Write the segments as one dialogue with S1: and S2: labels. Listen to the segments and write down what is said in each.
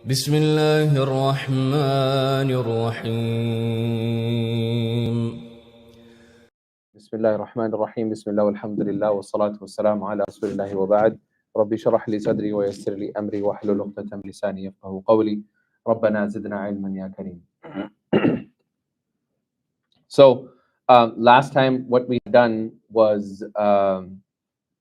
S1: بسم الله الرحمن الرحيم
S2: بسم الله الرحمن الرحيم بسم الله والحمد لله والصلاة والسلام على رسول الله وبعد ربي شرح لي صدري ويسر لي أمري واحلل عقدة من لساني يفقهوا قولي ربنا زدنا علما يا كريم. So last time what we had done was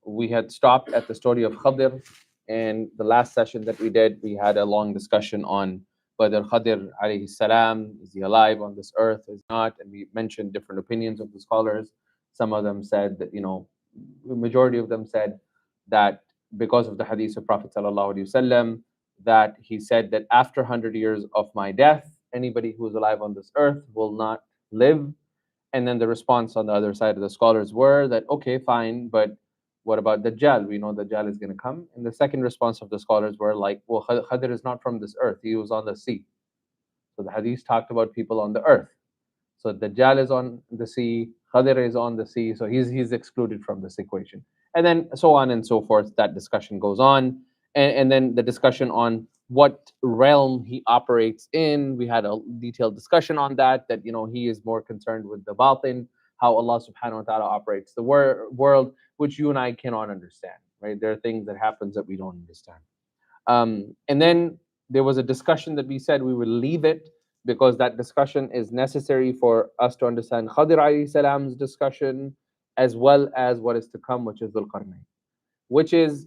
S2: we had stopped at the story of Khadir, and the last session that we did, we had a long discussion on whether Khadir alayhi salam, is he alive on this earth, is not, and we mentioned different opinions of the scholars. Some of them said that, the majority of them said that because of the hadith of Prophet sallallahu alaihi wasallam, that he said that after 100 years of my death, anybody who is alive on this earth will not live. And then the response on the other side of the scholars were that, okay, fine, but what about Dajjal? We know Dajjal is going to come. And the second response of the scholars were like, well, Khadir is not from this earth. He was on the sea. So the hadith talked about people on the earth. So Dajjal is on the sea, Khadir is on the sea, so he's excluded from this equation. And then so on and so forth, that discussion goes on. And then the discussion on what realm he operates in, we had a detailed discussion on that, he is more concerned with the batin, how Allah subhanahu wa ta'ala operates the world, which you and I cannot understand, right? There are things that happens that we don't understand. And then there was a discussion that we said we will leave it because that discussion is necessary for us to understand Khadir alayhi salam's discussion as well as what is to come, which is Dhul Qarnayn, which is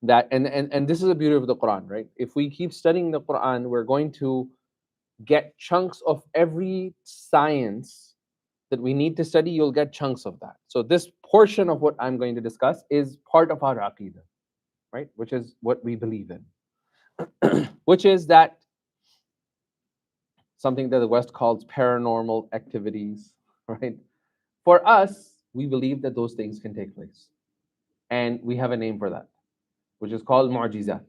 S2: that, and this is the beauty of the Quran, right? If we keep studying the Quran, we're going to get chunks of every science that we need to study. You'll get chunks of that. So this portion of what I'm going to discuss is part of our aqidah, right? Which is what we believe in. Which is that something that the West calls paranormal activities, right? For us, we believe that those things can take place. And we have a name for that, which is called mu'jizat.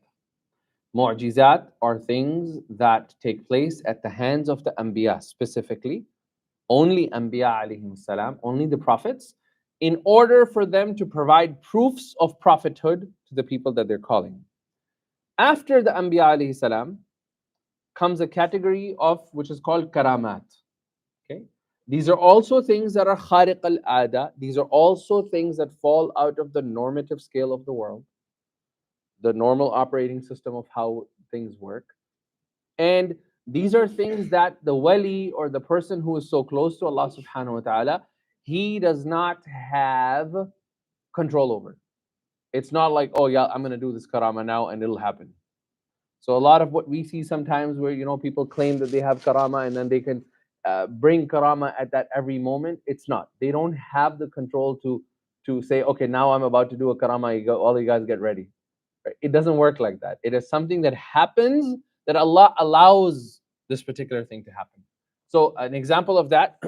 S2: Mu'jizat are things that take place at the hands of the Anbiya, specifically, only Anbiya alayhim salam, only the prophets, in order for them to provide proofs of prophethood to the people that they're calling. After the Anbiya alayhi salam, comes a category of which is called karamat. Okay, these are also things that are khariq al-ada. These are also things that fall out of the normative scale of the world, the normal operating system of how things work. And these are things that the wali or the person who is so close to Allah subhanahu wa ta'ala, he does not have control over. It's not like, oh yeah, I'm going to do this karama now and it'll happen. So a lot of what we see sometimes where, people claim that they have karama and then they can bring karama at that every moment. It's not. They don't have the control to say, okay, now I'm about to do a karama, all you guys get ready. Right? It doesn't work like that. It is something that happens that Allah allows this particular thing to happen. So an example of that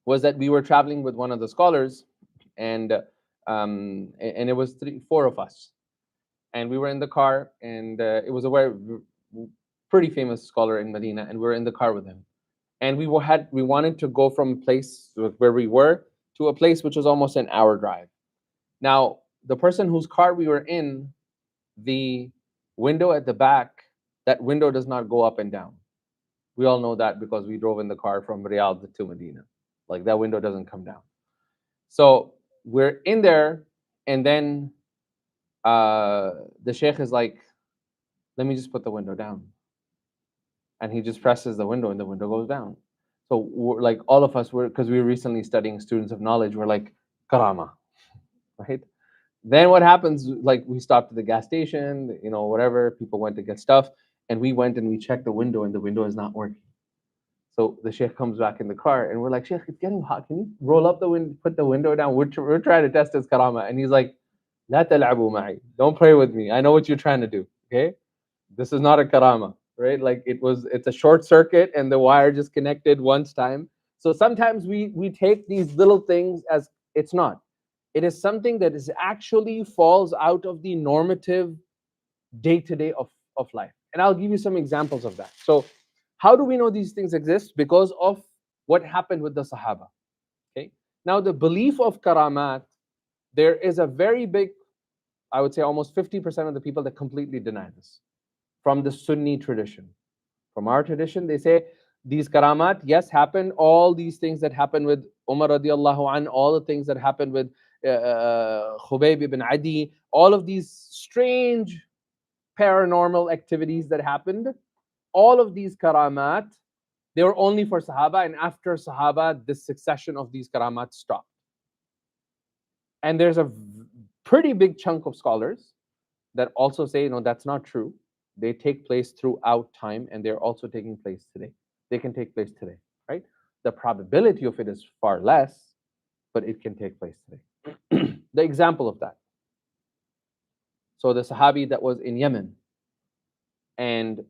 S2: was that we were traveling with one of the scholars, and it was 4 of us. And we were in the car, and it was a very pretty famous scholar in Medina, and we were in the car with him. And we wanted to go from a place where we were to a place which was almost an hour drive. Now, the person whose car we were in, the window at the back, that window does not go up and down. We all know that because we drove in the car from Riyadh to Medina. Like, that window doesn't come down. So we're in there, and then the Shaykh is like, let me just put the window down. And he just presses the window and the window goes down. So we're like, all of us were, because we were recently studying students of knowledge, we're like, karama, right? Then what happens, like, we stopped at the gas station, whatever, people went to get stuff, and we went and we checked the window and the window is not working. So the Shaykh comes back in the car and we're like, Shaykh, it's getting hot. Can you roll up the window, put the window down? We're trying to test his karama. And he's like, La tal'abu ma'i. Don't play with me. I know what you're trying to do. Okay? This is not a karama, right? Like, it's a short circuit and the wire just connected once time. So sometimes we take these little things as it's not. It is something that is actually falls out of the normative day-to-day of life. And I'll give you some examples of that. So how do we know these things exist? Because of what happened with the Sahaba. Okay. Now, the belief of karamat, there is a very big I would say almost 50% of the people that completely deny this from the Sunni tradition. From our tradition, they say these karamat, yes, happen. All these things that happen with Umar radiallahu an, all the things that happened with Khubayb ibn Adi, all of these strange paranormal activities that happened, all of these karamat, they were only for Sahaba, and after Sahaba, this succession of these karamat stopped. And there's a pretty big chunk of scholars that also say, no, that's not true. They take place throughout time, and they're also taking place today. They can take place today, right? The probability of it is far less, but it can take place today. The example of that. So the Sahabi that was in Yemen, and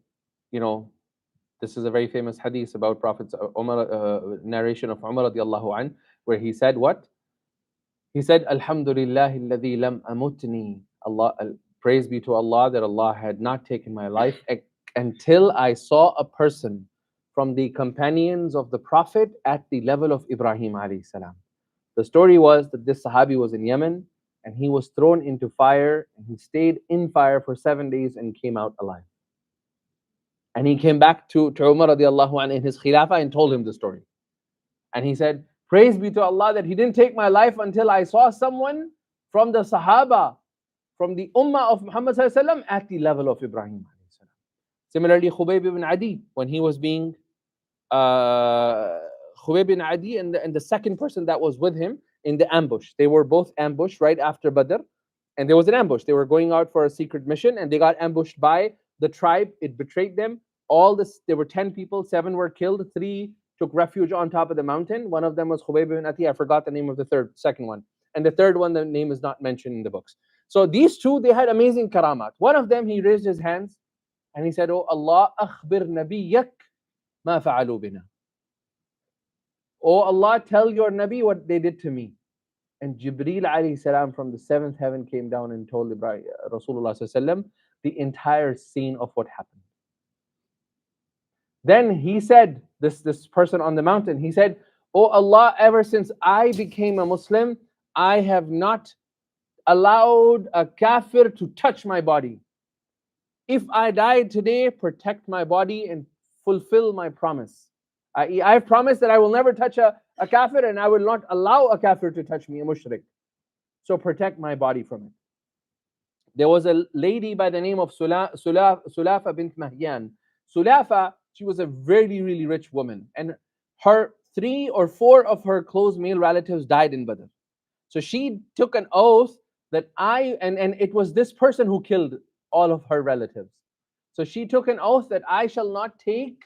S2: this is a very famous hadith about Prophet's narration of Umar radiallahu an, where he said what? He said, Alhamdulillah alladhi lam amutni. Allah, praise be to Allah that Allah had not taken my life until I saw a person from the companions of the Prophet at the level of Ibrahim alayhi salam. The story was that this Sahabi was in Yemen, and he was thrown into fire, and he stayed in fire for 7 days and came out alive. And he came back to Umar radiallahu anhu in his khilafah and told him the story. And he said, praise be to Allah that He didn't take my life until I saw someone from the Sahaba, from the Ummah of Muhammad at the level of Ibrahim. Similarly, Khubayb ibn Adi, when he was being Khubayb ibn Adi and the second person that was with him in the ambush. They were both ambushed right after Badr, and there was an ambush. They were going out for a secret mission, and they got ambushed by the tribe. It betrayed them. There were 10 people, 7 were killed, 3 took refuge on top of the mountain. One of them was Khubayb ibn Adi. I forgot the name of the second one. And the third one, the name is not mentioned in the books. So these two, they had amazing karamat. One of them, he raised his hands and he said, oh Allah, akhbir nabiyyak ma fa'alu bina. Oh Allah, tell your Nabi what they did to me. And Jibreel alayhi salam from the 7th heaven came down and told Rasulullah sallam the entire scene of what happened. Then he said, this person on the mountain, he said, oh Allah, ever since I became a Muslim, I have not allowed a kafir to touch my body. If I die today, protect my body and fulfill my promise. I've promised that I will never touch a kafir, and I will not allow a kafir to touch me, a mushrik. So protect my body from it. There was a lady by the name of Sulafa bint Mahyan. Sulafa, she was a very, really rich woman, and her 3 or 4 of her close male relatives died in Badr. So she took an oath that and it was this person who killed all of her relatives. So she took an oath that I shall not take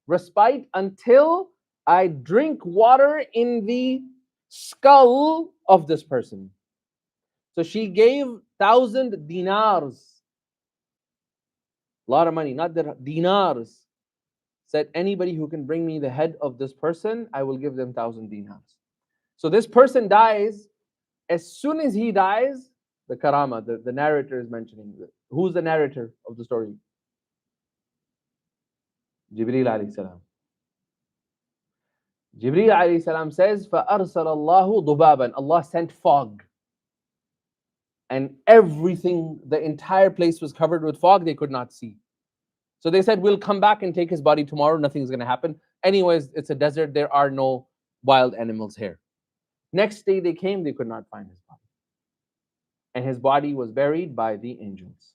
S2: respite until I drink water in the skull of this person. So she gave 1,000 dinars. A lot of money, not dinars. Said, anybody who can bring me the head of this person, I will give them 1,000 dinars. So this person dies. As soon as he dies, the karama, the narrator is mentioning. Who's the narrator of the story? Jibreel alayhi salam. Jibreel alayhi salam says, فَأَرْسَلَ اللَّهُ ضُبَابًا. Allah sent fog. And everything, the entire place was covered with fog. They could not see. So they said, we'll come back and take his body tomorrow. Nothing's going to happen. Anyways, it's a desert. There are no wild animals here. Next day they came, they could not find his body. And his body was buried by the angels.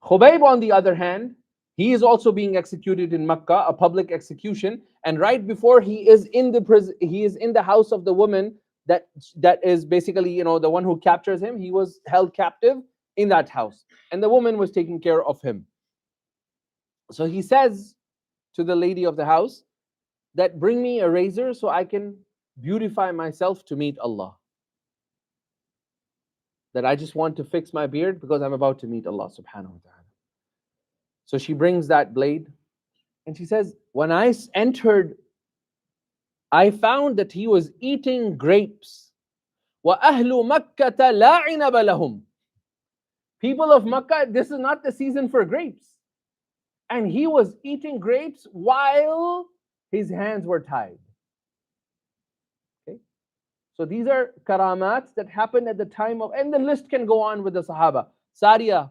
S2: Khubayb, on the other hand, he is also being executed in Makkah, a public execution. And right before he is in the prison, he is in the house of the woman that is basically, the one who captures him. He was held captive in that house, and the woman was taking care of him. So he says to the lady of the house that bring me a razor so I can beautify myself to meet Allah. That I just want to fix my beard because I'm about to meet Allah subhanahu wa ta'ala. So she brings that blade and she says, when I entered, I found that he was eating grapes. وَأَهْلُ مَكَّةَ لَا عِنَبَ لَهُمْ. People of Makkah, this is not the season for grapes. And he was eating grapes while his hands were tied. Okay? So these are karamats that happened at the time of, and the list can go on with the Sahaba. Sariya,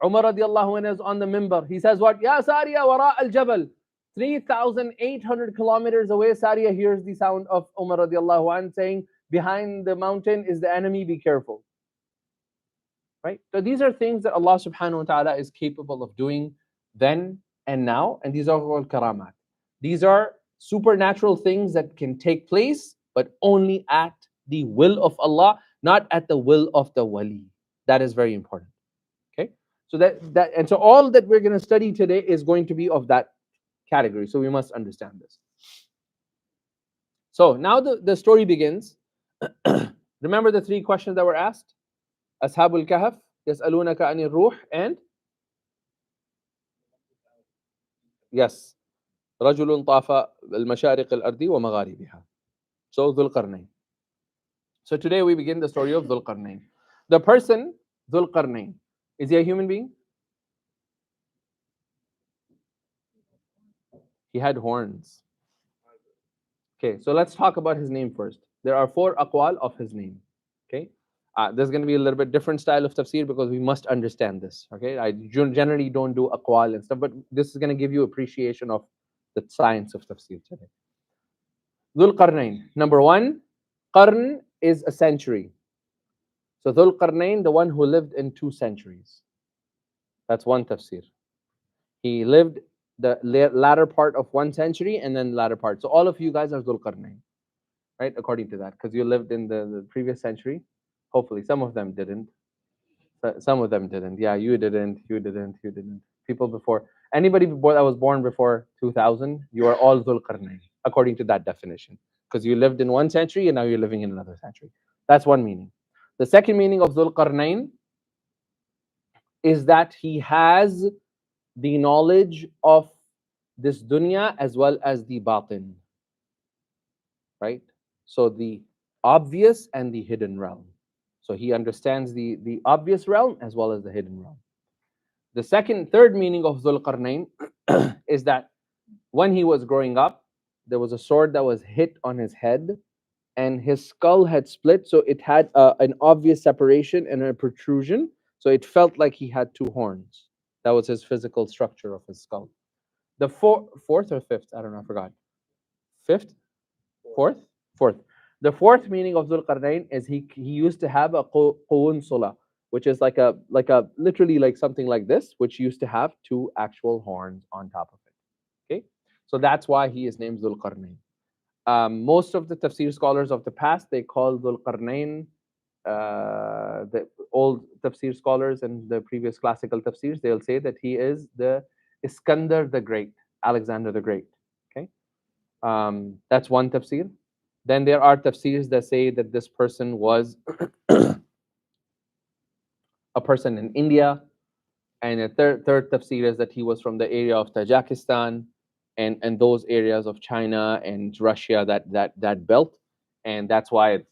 S2: Umar radiallahu anhu is on the mimbar. He says what? Ya Sariya wara al-jabal. 3,800 kilometers away, Sariya hears the sound of Umar radiallahu anhu saying, behind the mountain is the enemy, be careful. Right? So these are things that Allah subhanahu wa ta'ala is capable of doing then and now, and these are called karamat. These are supernatural things that can take place, but only at the will of Allah, not at the will of the wali. That is very important. Okay? So so all that we're going to study today is going to be of that category. So we must understand this. So now the story begins. Remember the three questions that were asked? Ashabul Kahf, يسألونك عن الروح, and yes, رجل طاف المشارق الأرض ومغاربها. So Dhul Qarnayn. So today we begin the story of Dhul Qarnayn. The person, Dhul Qarnayn, is he a human being? He had horns. Okay, so let's talk about his name first. There are 4 aqwal of his name. Okay, there's going to be a little bit different style of tafsir because we must understand this. Okay, I generally don't do aqwal and stuff, but this is going to give you appreciation of the science of tafsir today. Dhul Qarnayn. Number 1, Qarn is a century. So Dhul Qarnayn, the one who lived in 2 centuries. That's one tafsir. He lived the latter part of 1 century and then the latter part. So all of you guys are Dhul Qarnayn, right? According to that, because you lived in the previous century. Hopefully, some of them didn't. Some of them didn't. Yeah, you didn't. You didn't. You didn't. People before, anybody that was born before 2000, you are all Dhul Qarnayn, according to that definition. Because you lived in 1 century and now you're living in another century. That's one meaning. The second meaning of Dhul Qarnayn is that he has the knowledge of this dunya as well as the batin. Right? So the obvious and the hidden realm. So he understands the obvious realm as well as the hidden realm. The third meaning of Dhul Qarnayn is that when he was growing up, there was a sword that was hit on his head and his skull had split. So it had an obvious separation and a protrusion. So it felt like he had 2 horns. That was his physical structure of his skull. The fourth or fifth, I don't know, I forgot. Fifth? Fourth. The fourth meaning of Dhul Qarnayn is he used to have a qunsula, which is like a literally like something like this, which used to have 2 actual horns on top of it. Okay, so that's why he is named Dhul Qarnayn. Most of the tafsir scholars of the past, they call Dhul Qarnayn, the old tafsir scholars and the previous classical tafsirs, they'll say that he is the Iskandar the Great, Alexander the Great. Okay, that's one tafsir. Then there are tafsirs that say that this person was a person in India, and a third tafsir is that he was from the area of Tajikistan and those areas of China and Russia, that belt, and that's why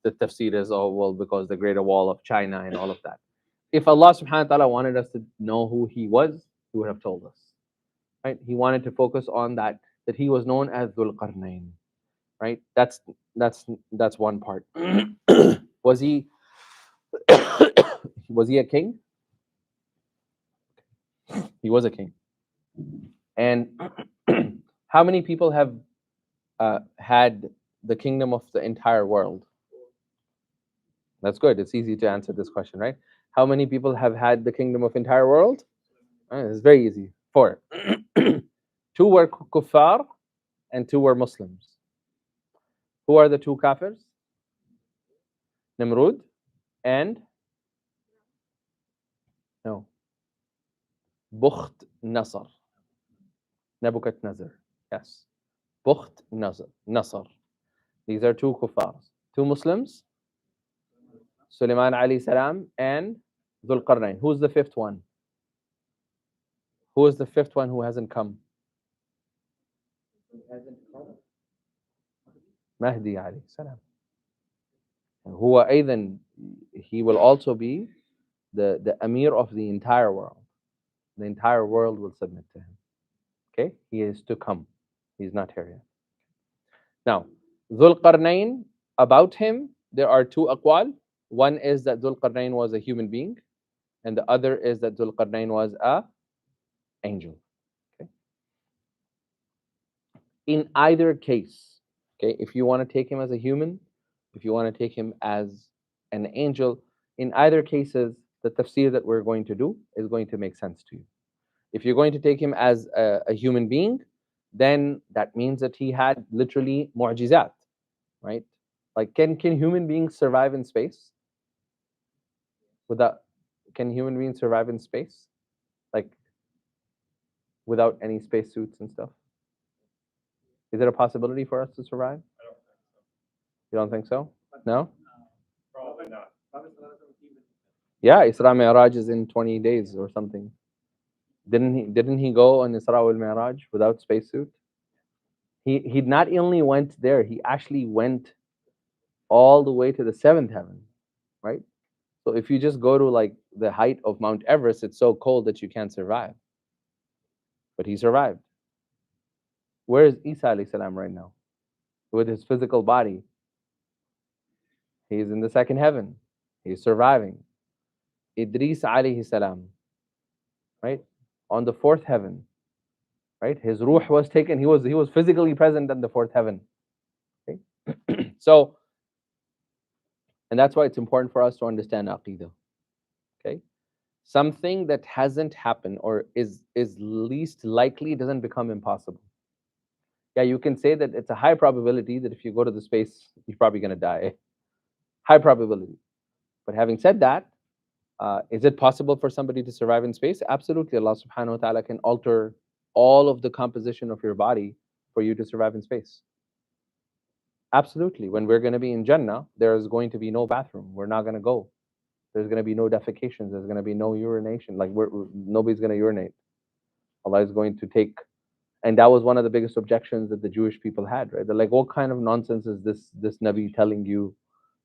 S2: the tafsir is, oh well, because the Greater Wall of China and all of that. If Allah subhanahu wa ta'ala wanted us to know who he was, he would have told us. Right? He wanted to focus on that he was known as Dhul Qarnayn. Right? That's one part. Was he a king? He was a king. And how many people have had the kingdom of the entire world? That's good. It's easy to answer this question, right? How many people have had the kingdom of entire world? It's very easy. 4. 2 were kuffar and 2 were Muslims. Who are the 2 kafirs? Nimrud and no, Bukht Nasr. Nebuchadnezzar. Yes. Bukht Nasr. These are 2 kuffars. 2 Muslims, Sulaiman alayhi salam and Dhul Qarnayn. Who's the 5th one? Who is the 5th one who hasn't come? Mahdi alayhi salam. Huwa aidan, he will also be the Amir of the entire world. The entire world will submit to him. Okay? He is to come. He's not here yet. Now, Dhul Qarnayn About him, there are two aqwal. One is that Dhul Qarnayn was a human being, and the other is that Dhul Qarnayn was a angel. Okay? In either case, okay, if you want to take him as a human, if you want to take him as an angel, in either cases, the tafsir that we're going to do is going to make sense to you. If you're going to take him as a human being, then that means that he had literally mu'jizat, right? Like, can human beings survive in space? Without, can human beings survive in space? Like, without any spacesuits and stuff? Is it a possibility for us to survive? You don't think so? No?
S3: Probably not.
S2: Yeah, Isra Mi'raj is in 20 days or something. Didn't he go on Isra wal Mi'raj without spacesuit? He not only went there, he actually went all the way to the seventh heaven, right? So if you just go to like the height of Mount Everest, it's so cold that you can't survive. But he survived. Where is Isa alayhi salam right now? With his physical body. He's in the second heaven. He's surviving. Idris alayhi salam, right? On the fourth heaven, right? His ruh was taken. He was physically present in the fourth heaven. Okay? So, and that's why it's important for us to understand aqidah. Okay? Something that hasn't happened or is least likely doesn't become impossible. Yeah, you can say that it's a high probability that if you go to the space, you're probably going to die. High probability. But having said that, is it possible for somebody to survive in space? Absolutely. Allah subhanahu wa ta'ala can alter all of the composition of your body for you to survive in space. Absolutely. When we're going to be in Jannah, there's going to be no bathroom. We're not going to go. There's going to be no defecations. There's going to be no urination. Like nobody's going to urinate. Allah is going to take, and that was one of the biggest objections that the Jewish people had, right? They're like, what kind of nonsense is this Nabi telling you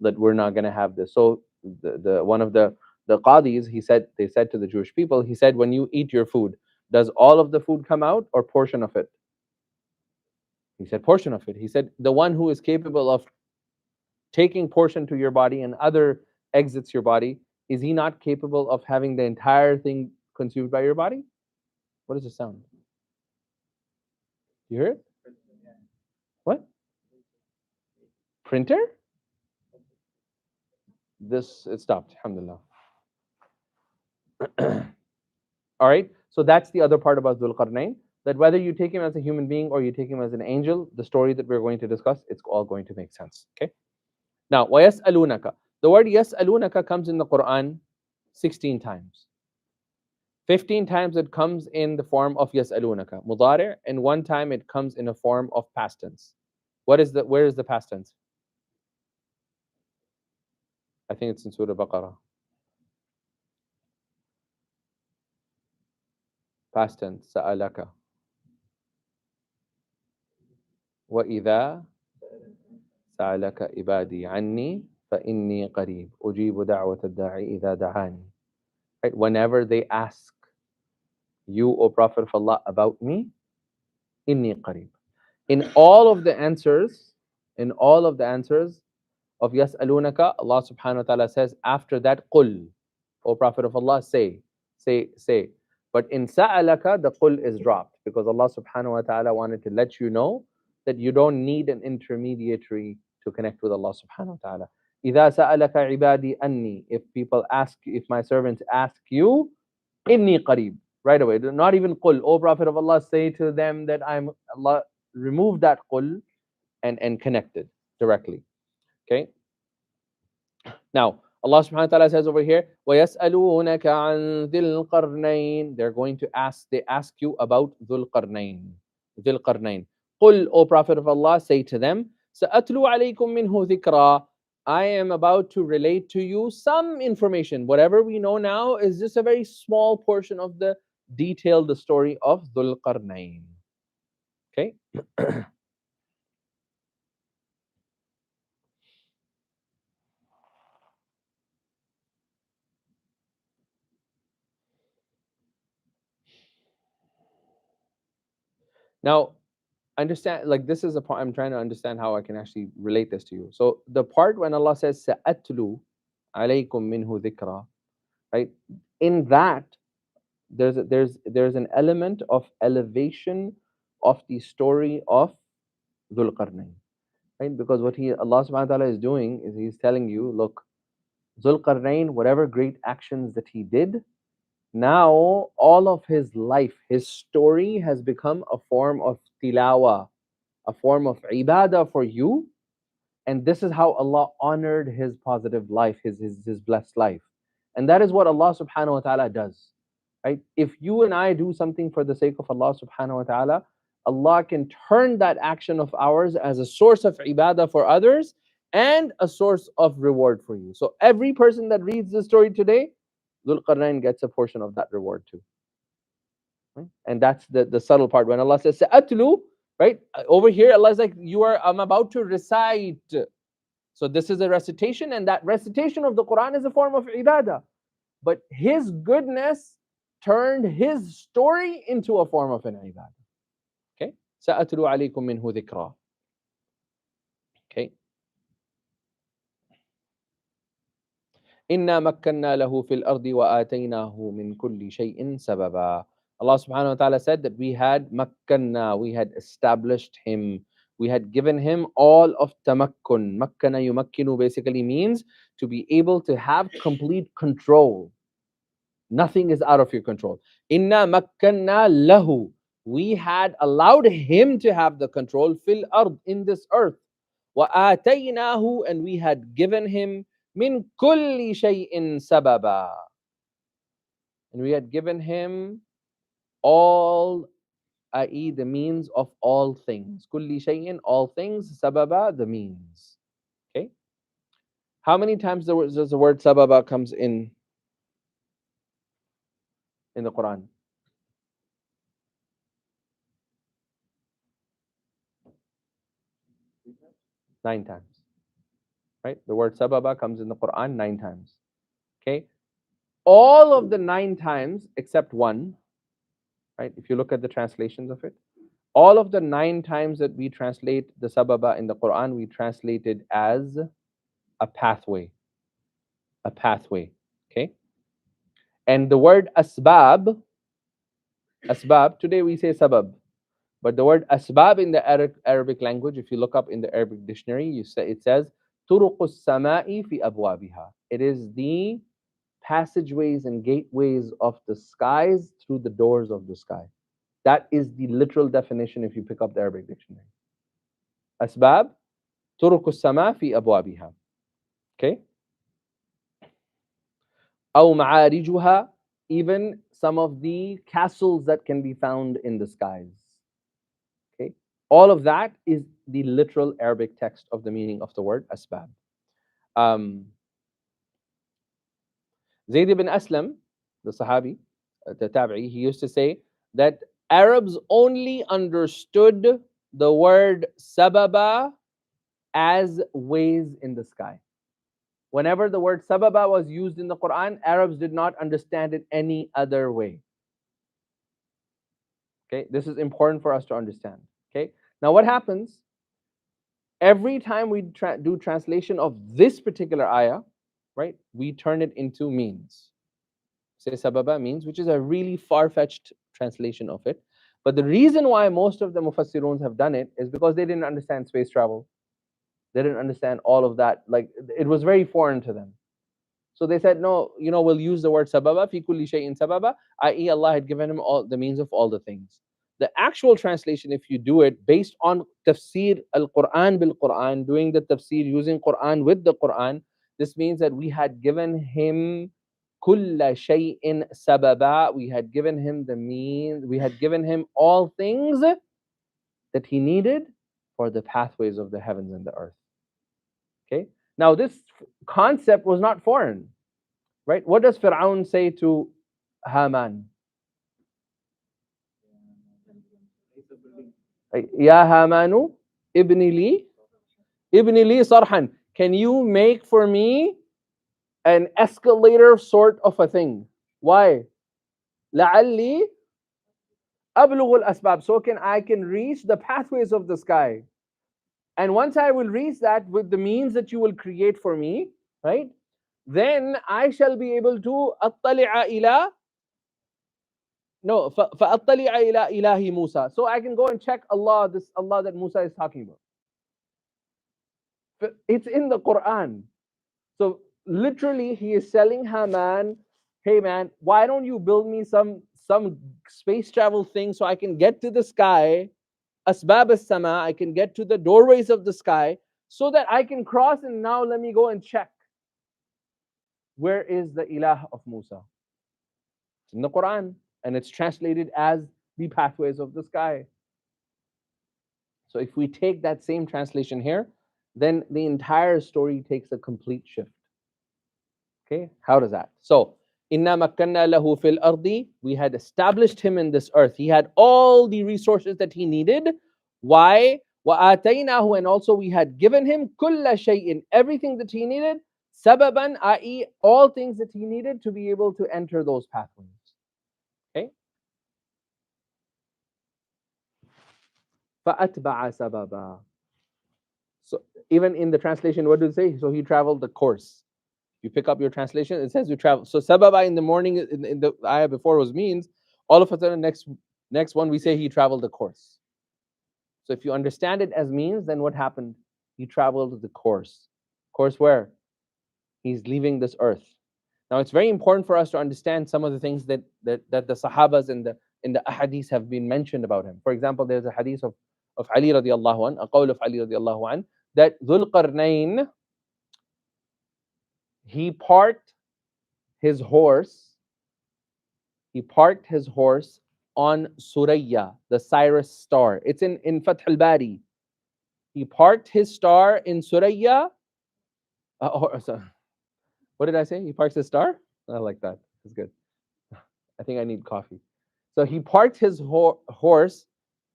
S2: that we're not going to have this? So the one of the qadis, they said to the Jewish people, he said, when you eat your food, does all of the food come out or portion of it? He said, portion of it. He said, the one who is capable of taking portion to your body and other exits your body, is he not capable of having the entire thing consumed by your body? What does it sound? You hear it? What? Printer? It stopped. Alhamdulillah. All right. So that's the other part about Dhul Qarnayn, that whether you take him as a human being or you take him as an angel, the story that we're going to discuss, it's all going to make sense. Okay. Now, وَيَسْأَلُونَكَ. The word يَسْأَلُونَكَ comes in the Quran 16 times. 15 times it comes in the form of يَسْأَلُونَكَ, mudari', and one time it comes in a form of past tense. Where is the past tense? I think it's in Surah Baqarah. Past tense, سألك. وإذا سألك عبادي عني فإني قريب أجيب دعوة الداعي إذا دعاني. Right? Whenever they ask you, O Prophet of Allah, about me, إني قريب. In all of the answers of يسألونك, Allah subhanahu wa ta'ala says after that, قل, O Prophet of Allah, say. But in سألك, the قل is dropped because Allah subhanahu wa ta'ala wanted to let you know that you don't need an intermediary to connect with Allah subhanahu wa ta'ala. إذا سألك عبادي أني, if my servants ask you, إني قريب, right away. Not even قل, O Prophet of Allah, say to them that Allah, remove that قل and connect it directly. Okay. Now, Allah subhanahu wa ta'ala says over here, وَيَسْأَلُونَكَ عَنْ ذِي الْقَرْنَيْنِ. They ask you about ذُو الْقَرْنَيْن. قُلْ, O Prophet of Allah, say to them, سَأَتْلُو عَلَيْكُم مِّنْهُ ذِكْرًا. I am about to relate to you some information. Whatever we know now is just a very small portion of the story of Dhul Qarnayn. Okay? Now, understand, like this is a part I'm trying to understand how I can actually relate this to you. So the part when Allah says sa'atlu alaykum minhu dhikra, right? In that there's an element of elevation of the story of Dhul Qarnayn, right? Because what Allah subhanahu wa ta'ala is doing is He's telling you, look, Dhul Qarnayn, whatever great actions that he did, now all of his life, his story has become a form of tilawa, a form of ibadah for you. And this is how Allah honored his positive life, his blessed life. And that is what Allah subhanahu wa ta'ala does. Right? If you and I do something for the sake of Allah subhanahu wa ta'ala, Allah can turn that action of ours as a source of ibadah for others and a source of reward for you. So every person that reads this story today, Dhul Qarnayn gets a portion of that reward too. Right? And that's the subtle part. When Allah says, Sa'atlu, right? Over here, Allah is like, I'm about to recite. So this is a recitation, and that recitation of the Quran is a form of ibadah. But his goodness turned his story into a form of an ibadah. Okay? Sa'atlu alaykum minhu dhikra. Okay? Inna makkanna lahu fil ardi wa ataynahu min kulli shay'in sababa. Allah subhanahu wa ta'ala said that we had makkanna, we had established him, we had given him all of tamakkun. Makkana yumakkinu basically means to be able to have complete control. Nothing is out of your control. Inna makkanna lahu. We had allowed him to have the control fil ard, in this earth. Wa ataynahu, and we had given him min kulli shay'in sababa. And we had given him all, i.e. the means of all things. Kulli shay'in, all things. Sababa, the means. Okay? How many times does the word sababa comes in the Quran? 9 times. Right? The word sababa comes in the Quran 9 times. Okay? All of the 9 times except one, right? If you look at the translations of it, all of the 9 times that we translate the sababa in the Quran, we translate it as a pathway. A pathway. Okay? And the word asbab, today we say sabab. But the word asbab in the Arabic language, if you look up in the Arabic dictionary, it says turuqus sama'i fi abwabiha. It is the passageways and gateways of the skies through the doors of the sky. That is the literal definition if you pick up the Arabic dictionary. Asbab, turuqus sama fi abwabiha. Okay? Aw ma'arijuha, even some of the castles that can be found in the skies. Okay? All of that is the literal Arabic text of the meaning of the word asbab. Zayd ibn Aslam, the Sahabi, the Tabi'i, he used to say that Arabs only understood the word sababa as ways in the sky. Whenever the word sababa was used in the Quran, Arabs did not understand it any other way. Okay, this is important for us to understand. Okay, now what happens? Every time we do translation of this particular ayah, right, we turn it into means. Say sababa means, which is a really far-fetched translation of it. But the reason why most of the mufassiruns have done it is because they didn't understand space travel. They didn't understand all of that. Like, it was very foreign to them. So they said, no, we'll use the word sababa, fi kulli shay'in sababa, i.e. Allah had given him all the means of all the things. The actual translation, if you do it based on tafseer al-Quran bil-Quran, doing the tafseer using Quran with the Quran, this means that we had given him kulla shay'in sababa, we had given him the means, we had given him all things that he needed for the pathways of the heavens and the earth. Okay? Now this concept was not foreign, right? What does Fir'aun say to Haman? Ya Hamanu, ibni li sarhan. Can you make for me an escalator sort of a thing? Why? لعلي أبلغ الأسباب, so I can reach the pathways of the sky. And once I will reach that with the means that you will create for me, right? Then I shall be able to أطلع إلى no فأطلع إلى إله موسى. So I can go and check Allah, this Allah that Musa is talking about. It's in the Quran. So literally he is telling Haman, hey man, why don't you build me some space travel thing so I can get to the sky, asbab as-sama, I can get to the doorways of the sky so that I can cross, and now let me go and check where is the ilah of Musa. It's in the Quran and it's translated as the pathways of the sky. So if we take that same translation here, then the entire story takes a complete shift. Okay, how does that? So, inna makkanna lahu fil ardi, we had established him in this earth. He had all the resources that he needed. Why? Wa ataynahu, and also we had given him kulla shay'in, everything that he needed, sababan, i.e., all things that he needed to be able to enter those pathways. Okay? فَأَتْبَعَ سَبَبًا. So even in the translation, what does it say? So he traveled the course. You pick up your translation, it says you travel. So sababa in the morning, in the ayah before was means, all of a sudden next one we say he traveled the course. So if you understand it as means, then what happened? He traveled the course. Course where? He's leaving this earth. Now it's very important for us to understand some of the things that the Sahabas in the ahadith have been mentioned about him. For example, there's a hadith of Ali radiallahu an, a qawl of Ali radiallahu an, that Dhul Qarnayn, he parked his horse on Suraya, the Cyrus star. It's in Fath al-Bari. He parked his star in Suraya. What did I say? He parks his star? I like that. That's good. I think I need coffee. So he parked his horse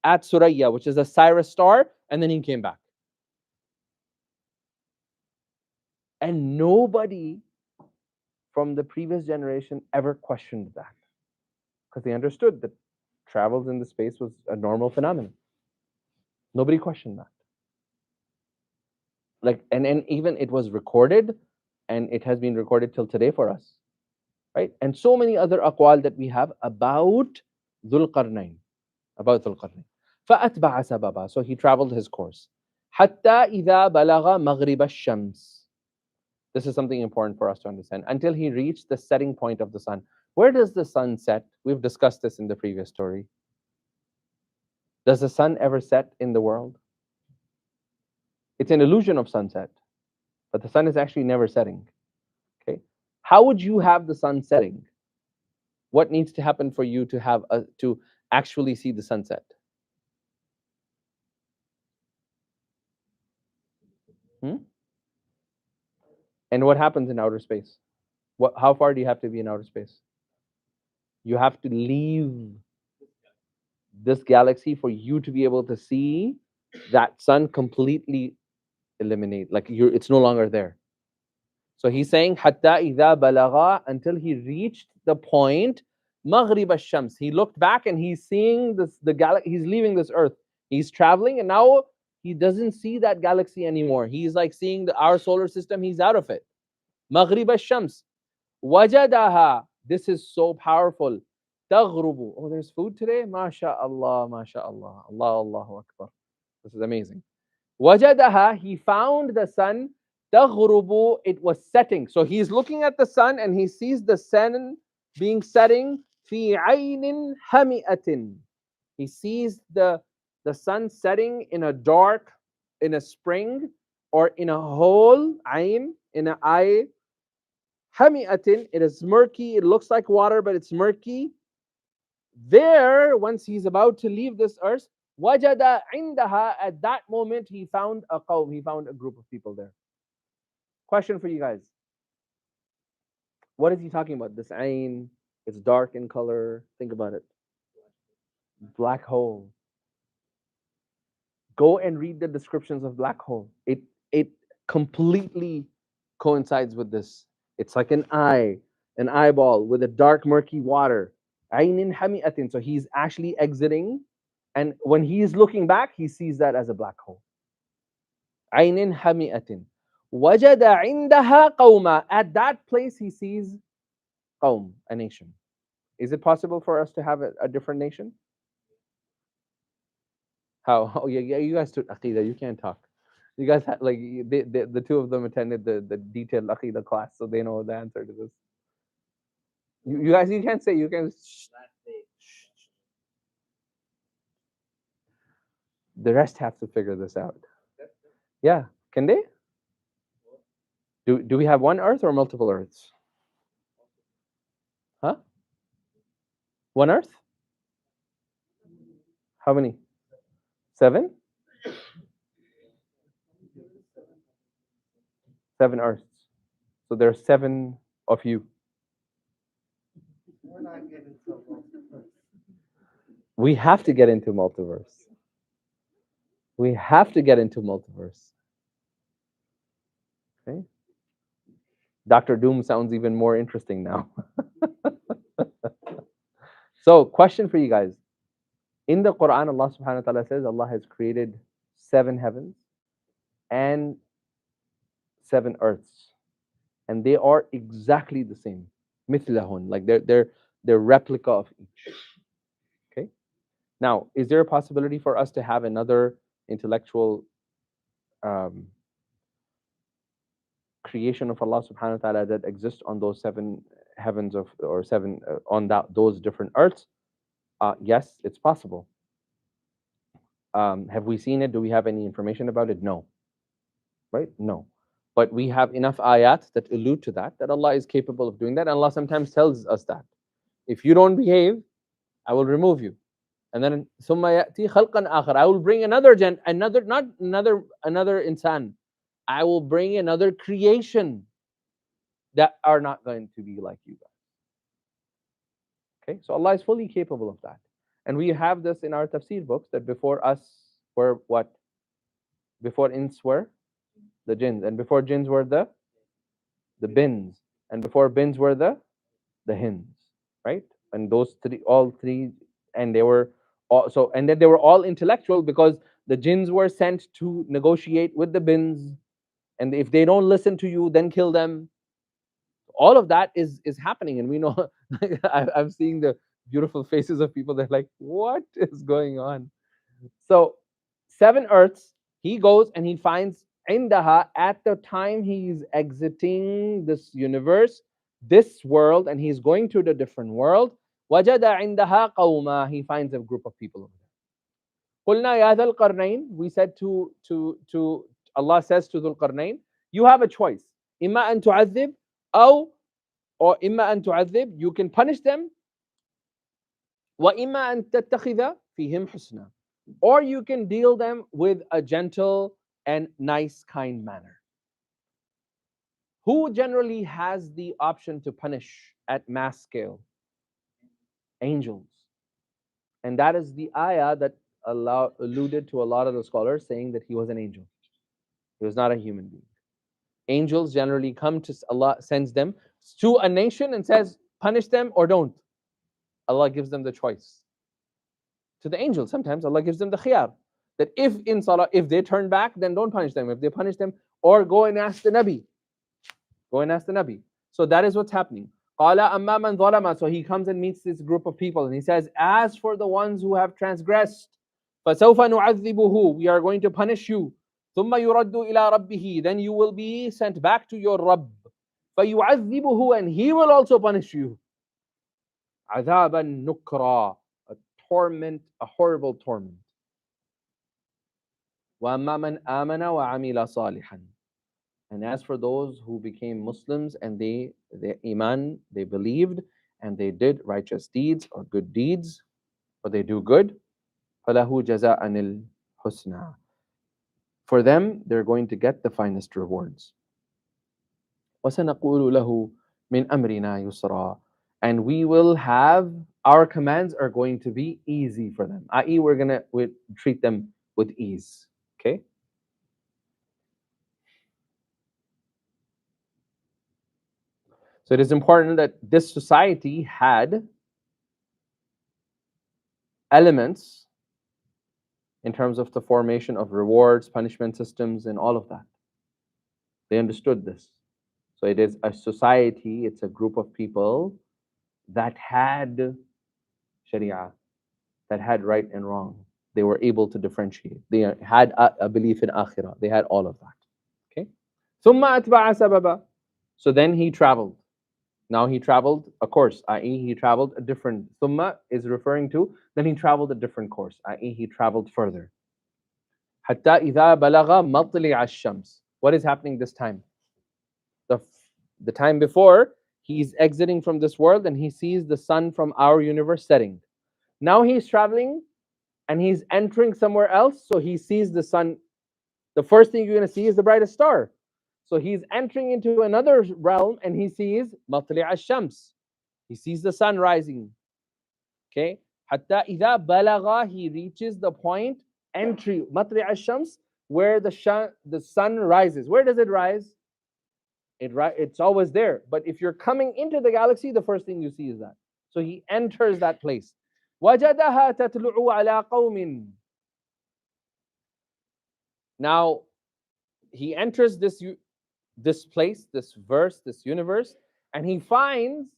S2: at Suraya, which is a Cyrus star, and then he came back. And nobody from the previous generation ever questioned that, because they understood that travels in the space was a normal phenomenon. Nobody questioned that. And even it was recorded, and it has been recorded till today for us, right? And so many other aqwal that we have about Dhul Qarnayn, فَأَتْبَعَ سَبَبًا. So he traveled his course. حَتَّى إِذَا بَلَغَ مَغْرِبَ الشَّمْسِ. This is something important for us to understand. Until he reached the setting point of the sun. Where does the sun set? We've discussed this in the previous story. Does the sun ever set in the world? It's an illusion of sunset, but the sun is actually never setting. Okay, how would you have the sun setting? What needs to happen for you to actually see the sunset? And what happens in outer space? How far do you have to be in outer space? You have to leave this galaxy for you to be able to see that sun completely eliminate. Like it's no longer there. So he's saying, Hatta idha balagha, until he reached the point, Maghrib ash-Shams. He looked back and he's seeing the galaxy. He's leaving this earth. He's traveling, and now he doesn't see that galaxy anymore. He's like seeing our solar system. He's out of it. Maghrib ash-Shams. Wajadaha. This is so powerful. Taghrubu. Oh, there's food today? MashaAllah, MashaAllah. Allahu Akbar. This is amazing. Wajadaha. He found the sun. Taghrubu, it was setting. So he's looking at the sun and he sees the sun being setting. Fi aynin hami'atin. He sees the sun setting in a spring, or in a hole, ayn, in an eye. Hami'atin, it is murky. It looks like water, but it's murky. There, once he's about to leave this earth, wajada indaha, at that moment he found a qawm, he found a group of people there. Question for you guys. What is he talking about? This ayn, it's dark in color. Think about it. Black hole. Go and read the descriptions of black hole. It completely coincides with this. It's like an eyeball with a dark, murky water. عين حمئة. So he's actually exiting, and when he's looking back, he sees that as a black hole. عين حمئة وجد عندها قوما. At that place he sees قوم, a nation. Is it possible for us to have a different nation? How? Oh yeah, you guys took Aqidah, you can't talk. You guys had, like, the two of them attended the detailed Aqidah class, so they know the answer to this. You guys, you can't say, you can. The rest have to figure this out. Yeah, can they? Do we have one Earth or multiple Earths? Huh? One Earth? How many? 7? 7 Earths. So there are 7 of you. We have to get into multiverse. We have to get into multiverse. Okay? Dr. Doom sounds even more interesting now. So, question for you guys. In the Quran, Allah subhanahu wa ta'ala says Allah has created 7 heavens and 7 earths. And they are exactly the same. Mithlahun, like they're replica of each. Okay? Now, is there a possibility for us to have another intellectual creation of Allah subhanahu wa ta'ala that exists on those 7 heavens of, or 7 on those different earths? Yes, it's possible. Have we seen it? Do we have any information about it? No. Right? No. But we have enough ayat that allude to that Allah is capable of doing that. And Allah sometimes tells us that if you don't behave, I will remove you. And then ثُمَّ يَأْتِي خَلْقًا آخَرَ, I will bring another not another insan. I will bring another creation that are not going to be like you guys. Okay, so Allah is fully capable of that. And we have this in our tafsir books that before us were what? Before ins were the jinns, and before jinns were the bins, and before bins were the hins, right? And those all three, and they were all, so, and then they were all intellectual because the jinns were sent to negotiate with the bins, and if they don't listen to you, then kill them. All of that is happening, and we know. I'm seeing the beautiful faces of people that are like, what is going on? So 7 earths, he goes and he finds Indaha at the time he's exiting this universe, this world, and he's going to the different world. وَجَدَ عِنْدَهَا قَوْمًا, he finds a group of people over there. قُلْنَا يَا ذَا الْقَرْنَيْنِ, we said to Allah says to Dhul Qarnayn, you have a choice. إِمَّا أَن تُعَذِّبْ or إِمَّا أَن تُعَذِّبْ, you can punish them. وَإِمَّا أَن تَتَّخِذَ فِيهِمْ حُسْنًا, or you can deal them with a gentle and nice, kind manner. Who generally has the option to punish at mass scale? Angels. And that is the ayah that Allah alluded to a lot of the scholars saying that he was an angel. He was not a human being. Angels generally come to, Allah sends them to a nation and says, punish them or don't. Allah gives them the choice. To the angels, sometimes Allah gives them the khiyar, that if in salah, if they turn back, then don't punish them. If they punish them, or go and ask the Nabi. Go and ask the Nabi. So that is what's happening. قَالَ أَمَّا مَنْ ظَلَمَ, so he comes and meets this group of people and he says, as for the ones who have transgressed, فَسَوْفَ نُعَذِّبُهُ, we are going to punish you. ثُمَّ يُرَدُّ إِلَىٰ رَبِّهِ, then you will be sent back to your Rabb. فَيُعَذِّبُهُ, and he will also punish you. عَذَابًا نُكْرًا, a torment, a horrible torment. وَأَمَّا مَنْ آمَنَ وَعَمِلَ صَالِحًا, and as for those who became Muslims and they iman, they believed and they did righteous deeds or good deeds, or they do good, فَلَهُ جَزَاءً الْحُسْنَى, for them they're going to get the finest rewards. وَسَنَقُولُ لَهُ مِنْ أَمْرِنَا يُسْرًا, and we will have, our commands are going to be easy for them, i.e. we treat them with ease. Okay? So it is important that this society had elements in terms of the formation of rewards, punishment systems, and all of that. They understood this. So it is a society, it's a group of people that had Sharia, that had right and wrong. They were able to differentiate. They had a belief in Akhirah. They had all of that. Okay? ثُمَّ أَتْبَعَ سَبَبًا. So then he traveled. Now he traveled a course, i.e. he traveled a different, Thumma is referring to, then he traveled a different course, i.e. he traveled further. حَتَّى إِذَا بَلَغَ مَطْلِعَ الشَّمْسِ. What is happening this time? The time before, he's exiting from this world and he sees the sun from our universe setting. Now he's traveling and he's entering somewhere else, so he sees the sun. The first thing you're going to see is the brightest star. So he's entering into another realm and he sees مطلع الشمس. He sees the sun rising. Okay? حتى إذا بلغ, he reaches the point, entry, مطلع الشمس, where the sun rises. Where does it rise? It's always there. But if you're coming into the galaxy, the first thing you see is that. So he enters that place. وَجَدَهَا تَتْلُعُ عَلَىٰ قَوْمٍ. Now, he enters this place, this verse, this universe, and he finds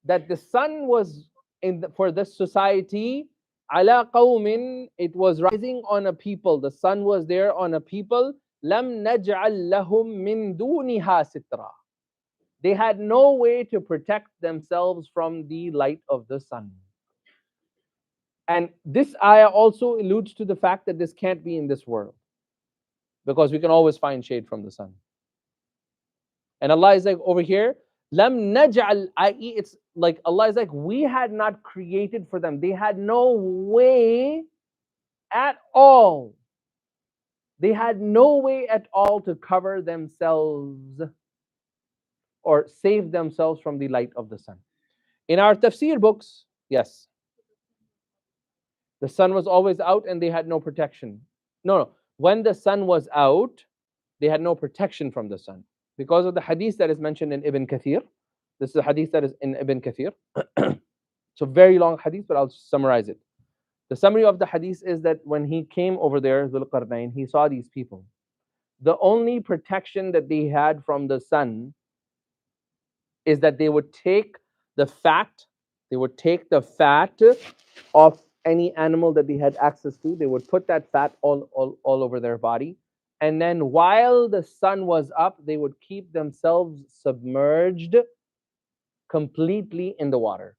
S2: that the sun was for this society, ala qawmin, it was rising on a people. The sun was there on a people. Lam naj'al lahum min duniha sitra. They had no way to protect themselves from the light of the sun. And this ayah also alludes to the fact that this can't be in this world, because we can always find shade from the sun. And Allah is like over here, Lam naj'al, i.e. it's like Allah is like, we had not created for them. They had no way at all. They had no way at all to cover themselves or save themselves from the light of the sun. In our tafsir books, yes, the sun was always out and they had no protection. No. When the sun was out, they had no protection from the sun. Because of the hadith that is mentioned in Ibn Kathir. This is a hadith that is in Ibn Kathir. It's a very long hadith, but I'll summarize it. The summary of the hadith is that when he came over there, Dhul Qarnayn, he saw these people. The only protection that they had from the sun is that they would take the fat, of any animal that they had access to. They would put that fat all over their body. And then while the sun was up, they would keep themselves submerged completely in the water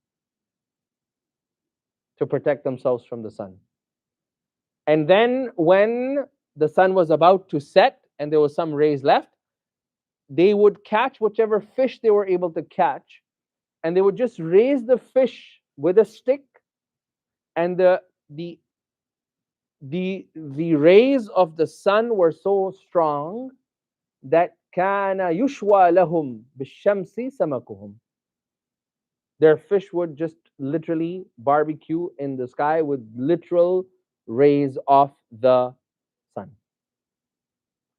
S2: to protect themselves from the sun. And then when the sun was about to set and there was some rays left, they would catch whichever fish they were able to catch, and they would just raise the fish with a stick, and the rays of the sun were so strong that كَانَ يُشْوَى لَهُمْ بِالشَّمْسِ سَمَكُهُم. Their fish would just literally barbecue in the sky with literal rays of the sun.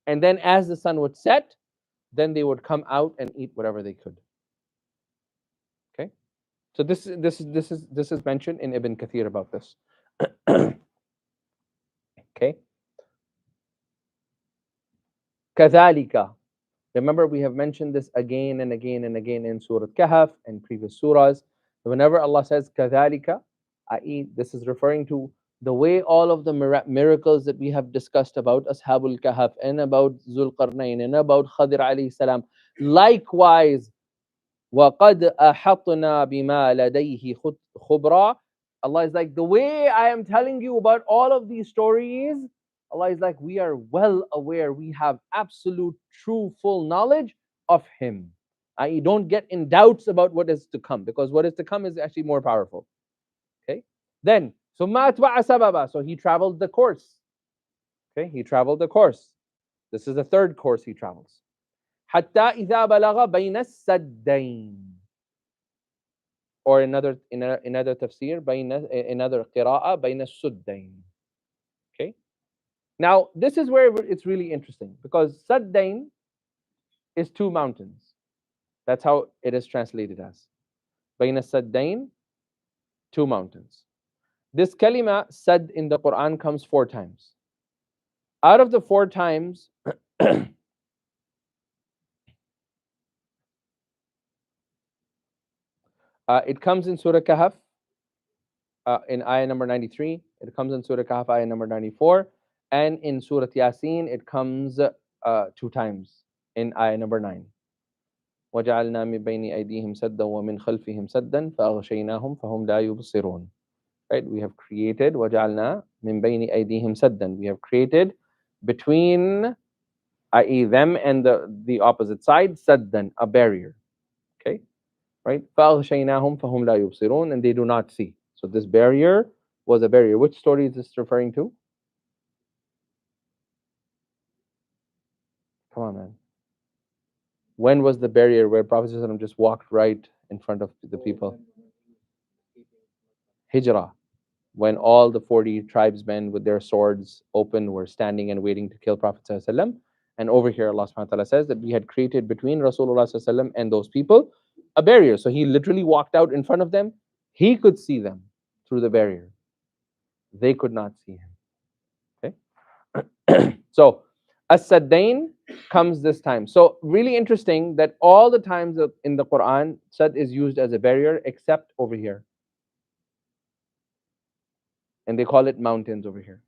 S2: And then as the sun would set, then they would come out and eat whatever they could. Okay? So this is mentioned in Ibn Kathir about this. Okay? كَذَلِكَ. Remember, we have mentioned this again and again and again in Surah Kahf and previous surahs. Whenever Allah says كَذَلِكَ, i.e. this is referring to the way all of the miracles that we have discussed about Ashabul Kahf and about Zul Qarnayn and about Khadir alayhi salam. Likewise, وَقَدْ أَحَطْنَا بِمَا لَدَيْهِ خُبْرًا. Allah is like, the way I am telling you about all of these stories, Allah is like, we are well aware, we have absolute, true, full knowledge of Him. I don't get in doubts about what is to come, because what is to come is actually more powerful. Okay? Then, ثُمَّ أَتْبَعَ سَبَبًا. So he traveled the course. Okay? He traveled the course. This is the third course he travels. حَتَّى إِذَا بَلَغَ بَيْنَ السَّدَّيْنِ. Or another tafsir, another qira'ah, بَيْنَ السُّدَّيْنِ. Okay? Now, this is where it's really interesting, because Saddain is two mountains. That's how it is translated as. Baina Saddain, two mountains. This kalima said in the Quran comes 4 times. Out of the 4 times, it comes in Surah Kahf in ayah number 93. It comes in Surah Kahf ayah number 94. And in Surah Yasin, it comes 2 times in ayah number 9. وَجَعَلْنَا مِنْ بَيْنِ أَيْدِيهِمْ سَدًّا وَمِنْ خَلْفِهِمْ سَدًّا فَأَغْشَيْنَاهُمْ فَهُمْ لَا يُبْصِرُونَ. Right? We have created وَجَعَلْنَا مِنْ بَيْنِ أَيْدِيهِمْ سَدًّا. We have created between, i.e. them and the opposite side, saddan, a barrier. Okay? Right? فَأَغْشَيْنَاهُمْ فَهُمْ لَا يُبْصِرُونَ. And they do not see. So this barrier was a barrier. Which story is this referring to? Come on, man. When was the barrier where Prophet ﷺ just walked right in front of the people? Hijrah. When all the 40 tribesmen with their swords open were standing and waiting to kill Prophet ﷺ. And over here Allah subhanahu wa ta'ala says that we had created between Rasulullah ﷺ and those people a barrier. So he literally walked out in front of them. He could see them through the barrier. They could not see him. Okay? So As-Saddain comes this time. So really interesting that all the times in the Quran, Sad is used as a barrier except over here. And they call it mountains over here.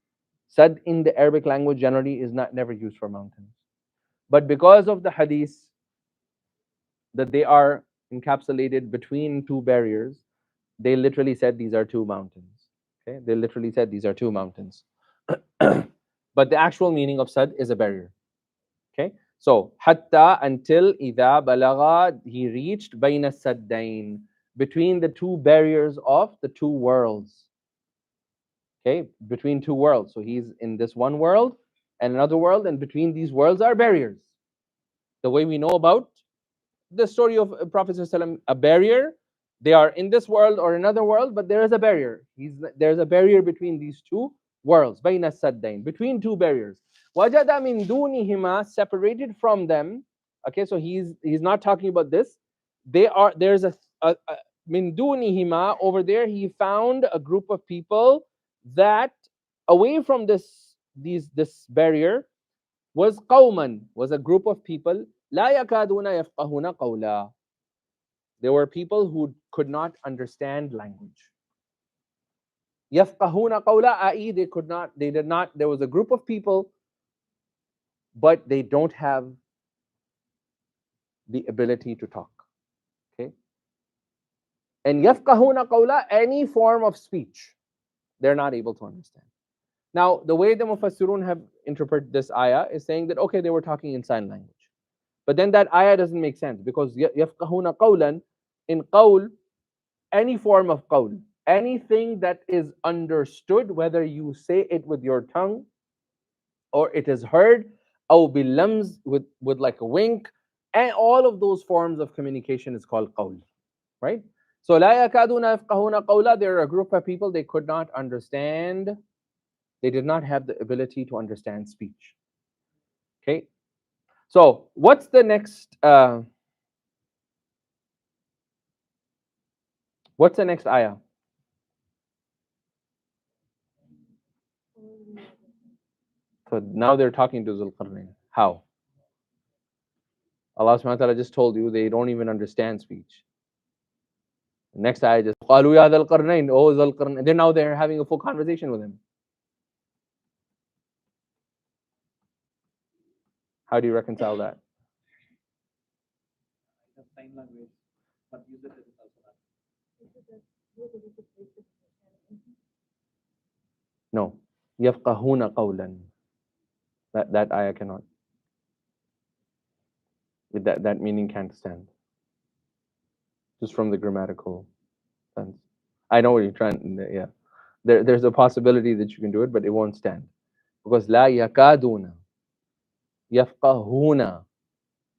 S2: Sad in the Arabic language generally is never used for mountains. But because of the hadith that they are encapsulated between 2 barriers, they literally said these are 2 mountains. Okay? They literally said these are 2 mountains. But the actual meaning of Sad is a barrier. Okay? So, hatta until idha balagha, he reached bayna saddain, between the 2 barriers of the 2 worlds. Okay? Between 2 worlds. So he's in this one world and another world, and between these worlds are barriers. The way we know about the story of Prophet ﷺ, a barrier. They are in this world or another world, but there is a barrier. There's a barrier between these 2 worlds. Bayna saddain, between 2 barriers. Wajada min dunihima, separated from them. Okay, so he's not talking about this. There's a min dunihima over there. He found a group of people that away from this barrier was qawman, was a group of people la yakaduna yafqahuna qawla. There were people who could not understand language. Yafqahuna qawla, i.e. they did not, there was a group of people, but they don't have the ability to talk. Okay? And yafqahuna qawla, any form of speech, they're not able to understand. Now, the way the Mufassirun have interpreted this ayah is saying that, okay, they were talking in sign language. But then that ayah doesn't make sense, because yafqahuna qawlan, in qawl, any form of qawl, anything that is understood, whether you say it with your tongue or it is heard, aw bilams, with like a wink, and all of those forms of communication is called qawl, right? So la yakaduna yafqahuna qawla, there are a group of people, they could not understand, they did not have the ability to understand speech. Okay, so what's the next ayah? So now they're talking to Zulqarnain. How? Allah subhanahu wa ta'ala just told you they don't even understand speech. The next ayah just قَالُوا يَا ذَا الْقَرْنَيْنِ, oh Zulqarnain. Then now they're having a full conversation with him. How do you reconcile that? No. يَفْقَهُونَ قَوْلًا. That ayah cannot. That meaning can't stand. Just from the grammatical sense. I know what you're trying, yeah. There's a possibility that you can do it, but it won't stand. Because لَا يَكَادُونَ يَفْقَهُونَ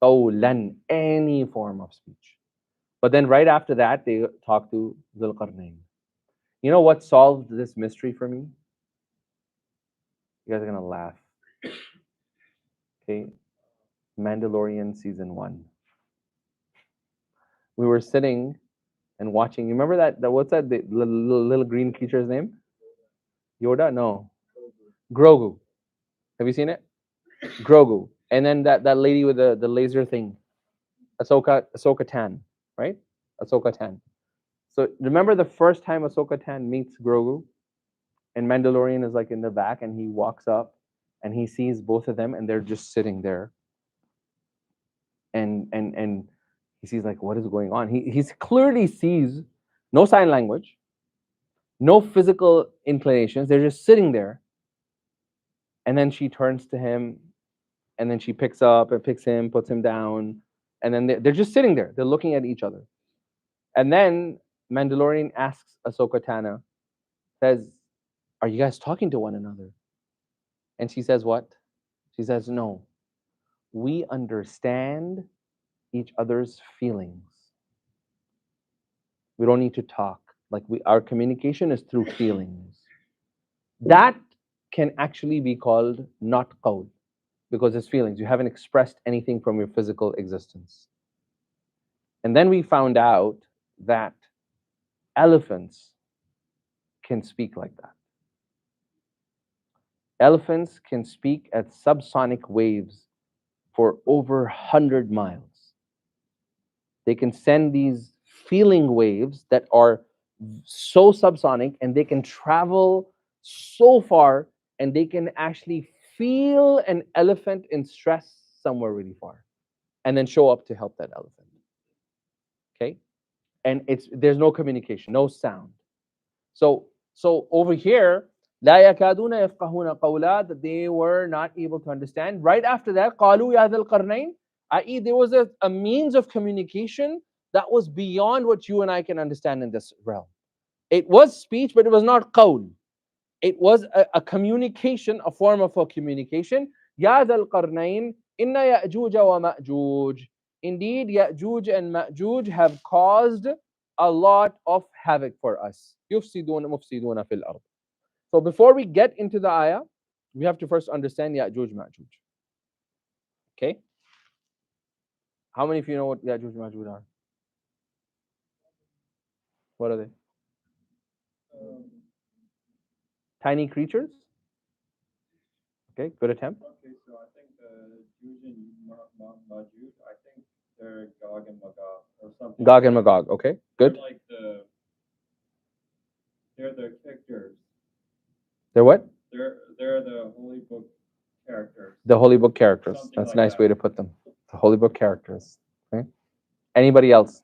S2: قَوْلًا, any form of speech. But then right after that, they talk to Zulqarnain. You know what solved this mystery for me? You guys are gonna laugh. Okay, Mandalorian season 1. We were sitting and watching. You remember that what's that? The little green creature's name? Yoda? No. Grogu. Have you seen it? Grogu. And then that lady with the laser thing. Ahsoka Tan, right? Ahsoka Tan. So remember the first time Ahsoka Tan meets Grogu, and Mandalorian is like in the back, and he walks up, and he sees both of them, and they're just sitting there, and he sees like what is going on. He's clearly sees no sign language, no physical inclinations. They're just sitting there, and then she turns to him, and then she picks up and picks him, puts him down, and then they're just sitting there. They're looking at each other, and then Mandalorian asks Ahsoka Tano, says, "Are you guys talking to one another?" And she says, "What?" She says, "No, we understand each other's feelings. We don't need to talk. Like our communication is through feelings." That can actually be called not qawl, because it's feelings. You haven't expressed anything from your physical existence. And then we found out that elephants can speak like that. Elephants can speak at subsonic waves for over 100 miles. They can send these feeling waves that are so subsonic, and they can travel so far, and they can actually feel an elephant in stress somewhere really far and then show up to help that elephant. Okay? And there's no communication, no sound. So over here, لا يكادون يفقهون قولا, that they were not able to understand. Right after that, قالوا يا ذا القرنين, i.e. there was a means of communication that was beyond what you and I can understand in this realm. It was speech, but it was not qawl. It was a communication, a form of a communication. يا ذا القرنين إن يأجوج ومأجوج. Indeed, Ya'juj and Ma'juj have caused a lot of havoc for us. يفسدون مفسدون في الأرض. So before we get into the ayah, we have to first understand Ya'juj Ma'juj. Okay? How many of you know what Ya'juj Ma'juj are? What are they? Tiny creatures? Okay, good attempt.
S3: Okay, so I think Juj and Majuj, I think they're Gog and Magog or something.
S2: Gog and Magog, okay, good.
S3: They're like they're the characters.
S2: They're what?
S3: They're the holy book characters.
S2: The holy book characters.
S3: Something
S2: That's
S3: like
S2: a nice
S3: that.
S2: way to put them. The holy book characters. Okay. Anybody else?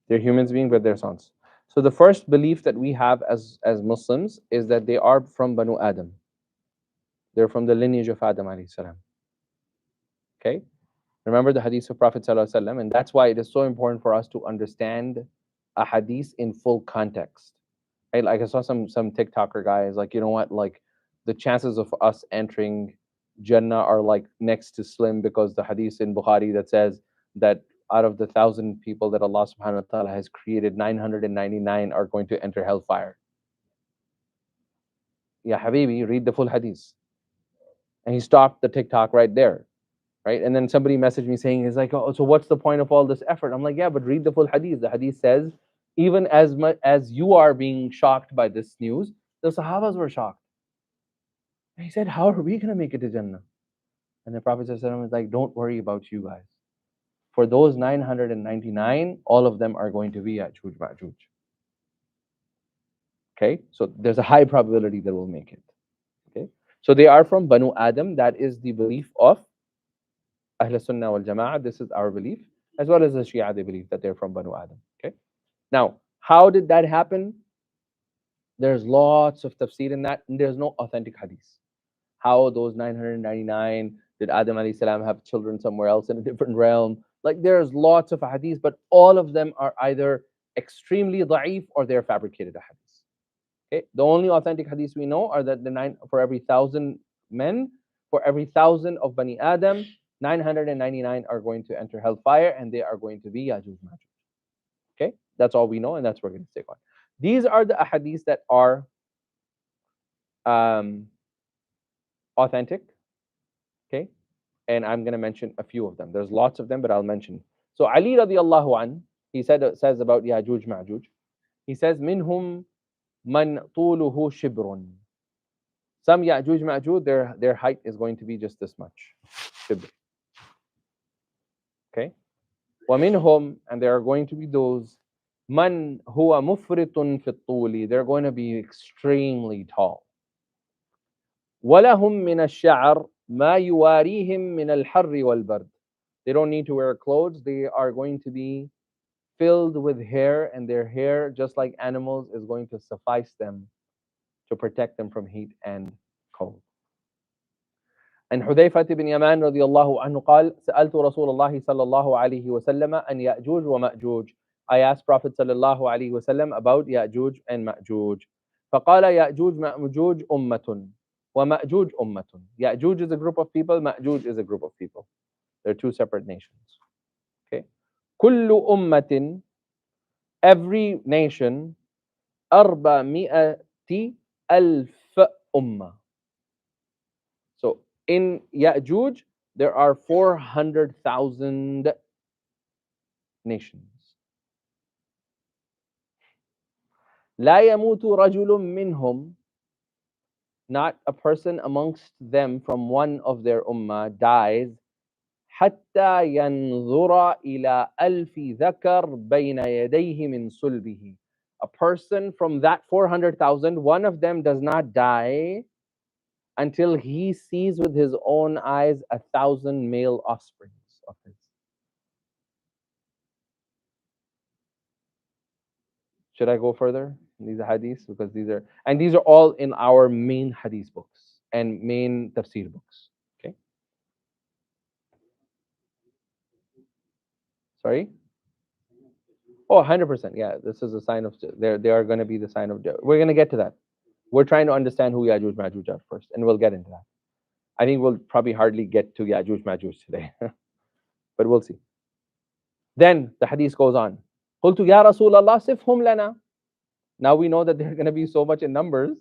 S2: They're humans beings, but they're sons. So the first belief that we have as Muslims is that they are from Banu Adam. They're from the lineage of Adam alayhi salam. Okay? Remember the hadith of Prophet sallallahu alaihi wasallam, and that's why it is so important for us to understand a hadith in full context. Right? Like I saw some TikToker guys like, you know what, like the chances of us entering Jannah are like next to slim, because the hadith in Bukhari that says that out of the 1,000 people that Allah subhanahu wa ta'ala has created, 999 are going to enter hellfire. Yeah, Habibi, read the full hadith. And he stopped the TikTok right there. Right? And then somebody messaged me saying, he's like, oh, so what's the point of all this effort? I'm like, yeah, but read the full hadith. The hadith says, even as much as you are being shocked by this news, the Sahabas were shocked. And he said, how are we going to make it to Jannah? And the Prophet ﷺ was like, don't worry about you guys. For those 999, all of them are going to be Ya'juj Ma'juj. Okay? So there's a high probability that we'll make it. Okay? So they are from Banu Adam. That is the belief of Ahl Sunnah wal Jama'ah. This is our belief. As well as the Shia, they believe that they're from Banu Adam. Okay? Now, how did that happen? There's lots of tafsir in that, and there's no authentic hadith. How those 999, did Adam alayhi salam have children somewhere else in a different realm? Like there's lots of hadith, but all of them are either extremely da'if or they're fabricated hadith. Okay? The only authentic hadiths we know are that for every 1,000 men, for every 1,000 of Bani Adam, 999 are going to enter hellfire, and they are going to be Ya'juj Ma'juj. Okay? That's all we know, and that's what we're going to stick on. These are the ahadiths that are authentic. Okay? And I'm going to mention a few of them. There's lots of them, but I'll mention. So Ali radiallahu an, he says about Ya'juj Ma'juj. He says, "Minhum man طوله شبر." Some Ya'juj Ma'juj, their height is going to be just this much. Shibr. Okay? وَمِنْهُمْ, and there are going to be those, مَنْ هُوَ مُفْرِطٌ فِي الطُّولِ, they're going to be extremely tall. وَلَهُمْ مِنَ الشَّعَرِ مَا يُوَارِيهِمْ مِنَ الْحَرِّ وَالْبَرْدِ. They don't need to wear clothes. They are going to be filled with hair, and their hair, just like animals, is going to suffice them to protect them from heat and cold. عن حذيفة بن يمان رضي الله عنه قال سألت رسول الله صلى الله عليه وسلم عن يأجوج ومأجوج. I asked Prophet صلى الله عليه وسلم about يأجوج and مأجوج. فقال يأجوج مأجوج أمة ومأجوج أمة. يأجوج is a group of people, مأجوج is a group of people. They're two separate nations. Okay. كل أمة, every nation, 400 ألف أمة. So in Ya'juj, there are 400,000 nations. لا يموت رجل منهم, not a person amongst them from one of their ummah dies, حتى ينظر إلى ألف ذكر بين يديه من صلبه. A person from that 400,000, one of them does not die until he sees with his own eyes 1,000 male offsprings of his. Should I go further in these hadiths? Because these are all in our main hadith books and main tafsir books. Okay. Sorry? Oh, 100%. Yeah, this is a sign of, they are going to be the sign of, we're going to get to that. We're trying to understand who Ya'juj Ma'juj are first, and we'll get into that. I think we'll probably hardly get to Ya'juj Ma'juj today, but we'll see. Then the hadith goes on. قلت يا رسول الله صفهم لنا. Now we know that they're going to be so much in numbers.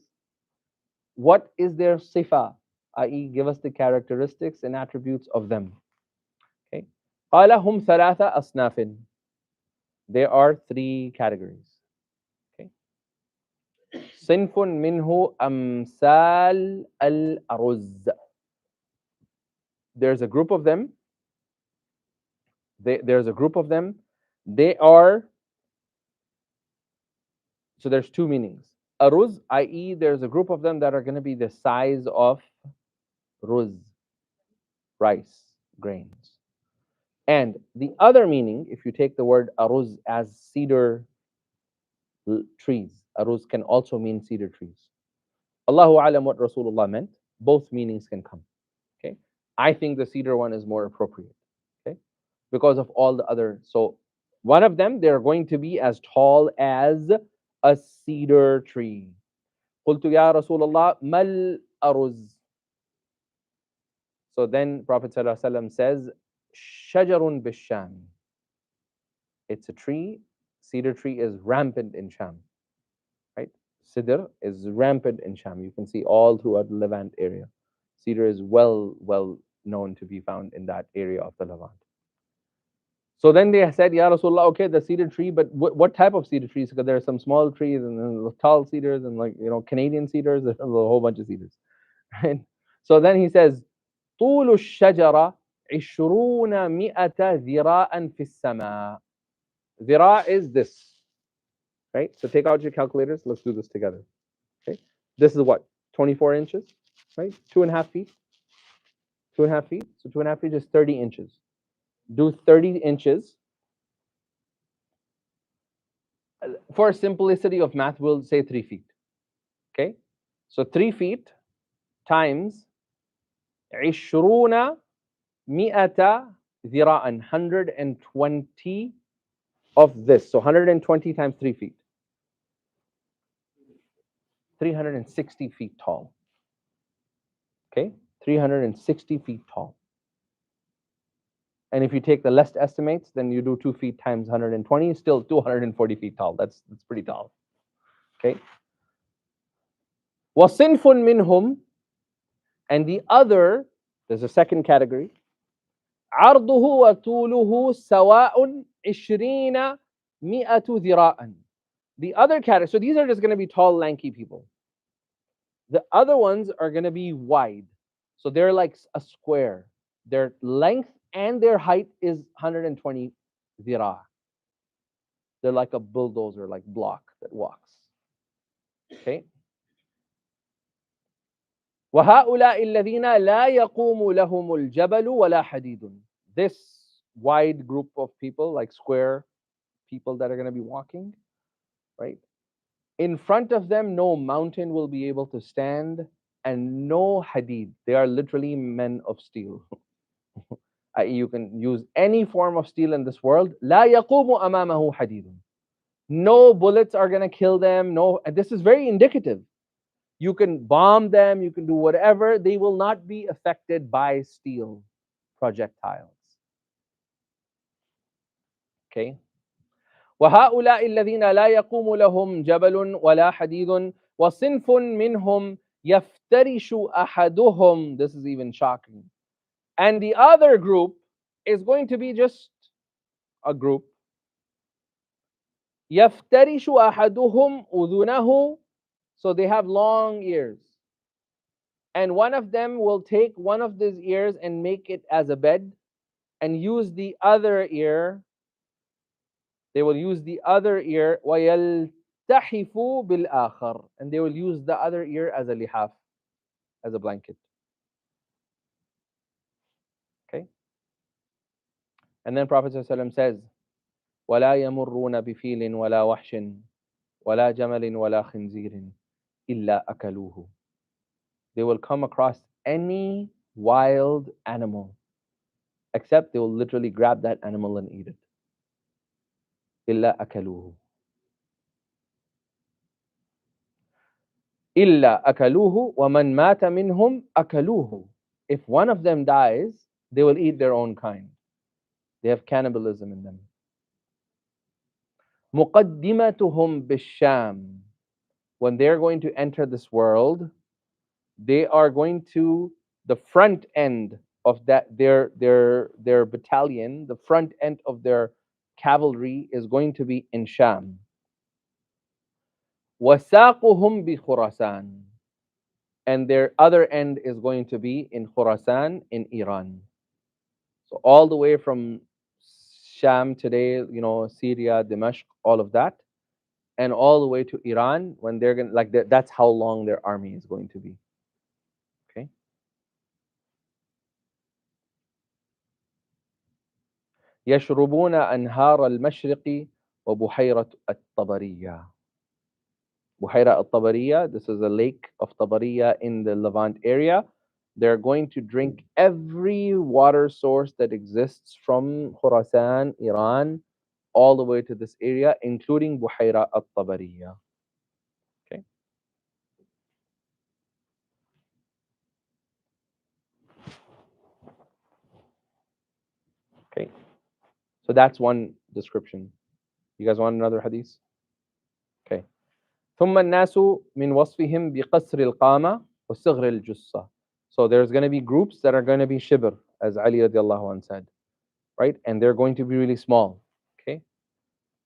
S2: What is their sifa? I.e., give us the characteristics and attributes of them. Okay. قال هم ثلاثة أصناف. There are three categories. Okay. صنف منه أمثال الأرز. There's a group of them. There's a group of them. They are, so there's two meanings. Aruz, i.e., there's a group of them that are going to be the size of ruz, rice, grains. And the other meaning, if you take the word aruz as cedar trees, aruz can also mean cedar trees. Allahu alam what Rasulullah meant. Both meanings can come. Okay, I think the cedar one is more appropriate. Okay, because of all the other. So one of them, they're going to be as tall as a cedar tree. قلت يا رسول الله ما الأرز. So then Prophet ﷺ says, شجر بالشام. It's a tree. Cedar tree is rampant in Sham. Right? Cedar is rampant in Sham. You can see all throughout the Levant area. Cedar is well known to be found in that area of the Levant. So then they said, Ya Rasulullah, okay, the cedar tree, but what type of cedar trees? Because there are some small trees and then tall cedars and Canadian cedars, there's a whole bunch of cedars. Right? So then he says, طول الشجرة 20 ذراعا في السماء. Zira is this. Right? So take out your calculators. Let's do this together. Okay. This is what? 24 inches, right? 2.5 feet. 2.5 feet. So 2.5 feet is 30 inches. Do 30 inches. For simplicity of math, we'll say 3 feet. Okay. So 3 feet times 20 ذراعا, 120 of this. So 120 times 3 feet. 360 feet tall. Okay, 360 feet tall. And if you take the less estimates, then you do 2 feet times 120, still 240 feet tall. That's pretty tall. Okay. وَصِنْفٌ مِّنْهُمْ, and the other, there's a second category. عَرْضُهُ وَطُولُهُ سَوَاءٌ 20 mi'atu dhira'an. The other category, so these are just going to be tall, lanky people. The other ones are going to be wide. So they're like a square. Their length and their height is 120 dhira. They're like a bulldozer, like block that walks. Okay. وَهَؤُلَاءِ الَّذِينَ لَا يَقُومُ لَهُمُ الْجَبَلُ وَلَا حَدِيدٌ. This wide group of people, like square people that are going to be walking, right? In front of them, no mountain will be able to stand, and no hadid. They are literally men of steel. You can use any form of steel in this world. لا يقوم أمامه حديد. No bullets are going to kill them. No, and this is very indicative. You can bomb them, you can do whatever. They will not be affected by steel projectiles. Okay. وهؤلاء الذين لا يقوم لهم جبل ولا حديد وصنف منهم يفترش أحدهم. This is even shocking. And the other group is going to be just a group. يفترش أحدهم أذنه. So they have long ears. And one of them will take one of these ears and make it as a bed and use the other ear. They will use the other ear وَيَلْتَحِفُ بِالْآخَرِ. And they will use the other ear as a lihaf, as a blanket. Okay? And then Prophet ﷺ says, وَلَا يَمُرُّونَ بِفِيلٍ وَلَا وَحْشٍ وَلَا جَمَلٍ وَلَا خِنْزِيرٍ إِلَّا أَكَلُوهُ. They will come across any wild animal, except they will literally grab that animal and eat it. إِلَّا أَكَلُوهُ. إِلَّا أَكَلُوهُ وَمَنْ مَاتَ مِنْهُمْ أَكَلُوهُ. If one of them dies, they will eat their own kind. They have cannibalism in them. مُقَدِّمَتُهُمْ بِالشَّامِ. When they're going to enter this world, they are going to, the front end of that their battalion, the front end of their cavalry is going to be in Sham. وَسَاقُهُمْ بِخُرَاسَانِ. And their other end is going to be in Khurasan in Iran. So all the way from Sham today, Syria, Damascus, all of that, and all the way to Iran, when they're going to, that's how long their army is going to be. Okay. يشربون أنهار المشرق وبحيرة الطبرية. Buhaira al-Tabariya, this is a lake of Tabariya in the Levant area. They're going to drink every water source that exists from Khurasan, Iran, all the way to this area, including Buhaira al-Tabariya. Okay. Okay. So that's one description. You guys want another hadith? Okay. ثم الناس من وصفهم بقصر القامة وصغر الجثة. So there's going to be groups that are going to be shibr, as Ali radiallahu anh said, right? And they're going to be really small. Okay.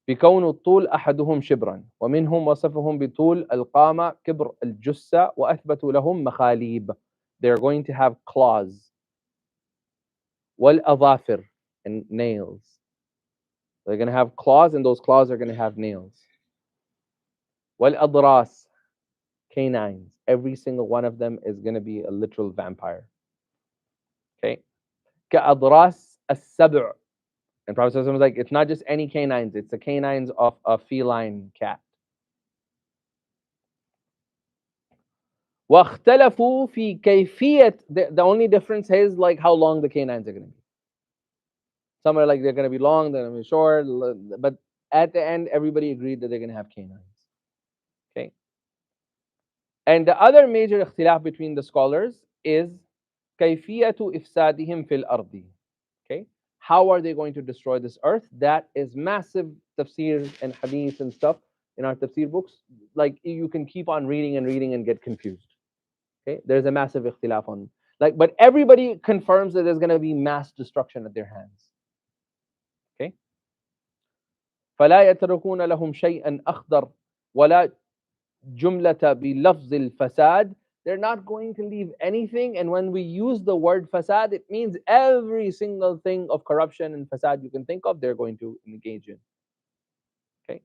S2: بكون الطول أحدهم شبرا ومنهم وصفهم بطول القامة كبر الجثة وأثبتوا لهم مخاليب. They're going to have claws. والأظافر, and nails. They're going to have claws, and those claws are going to have nails. والأضراس, canines. Every single one of them is going to be a literal vampire. Okay. كأضراس السبع. And Prophet ﷺ was like, it's not just any canines, it's the canines of a feline cat. وَاخْتَلَفُوا فِي كَيْفِيَّةِ. The only difference is like how long the canines are going to be. Some are like they're going to be long, they're going to be short, but at the end, everybody agreed that they're going to have canines. Okay. And the other major ikhtilaf between the scholars is كَيْفِيَّةُ إِفْسَادِهِمْ فِي الْأَرْضِ. Okay. How are they going to destroy this earth? That is massive tafsir and hadith and stuff in our tafsir books. Like you can keep on reading and reading and get confused. Okay, there's a massive ikhtilaf on, but everybody confirms that there's going to be mass destruction at their hands. Okay. فلا يتركون لهم شيئا أخضر ولا جملة بلفظ الفساد. They're not going to leave anything. And when we use the word fasad, it means every single thing of corruption and fasad you can think of, they're going to engage in. Okay.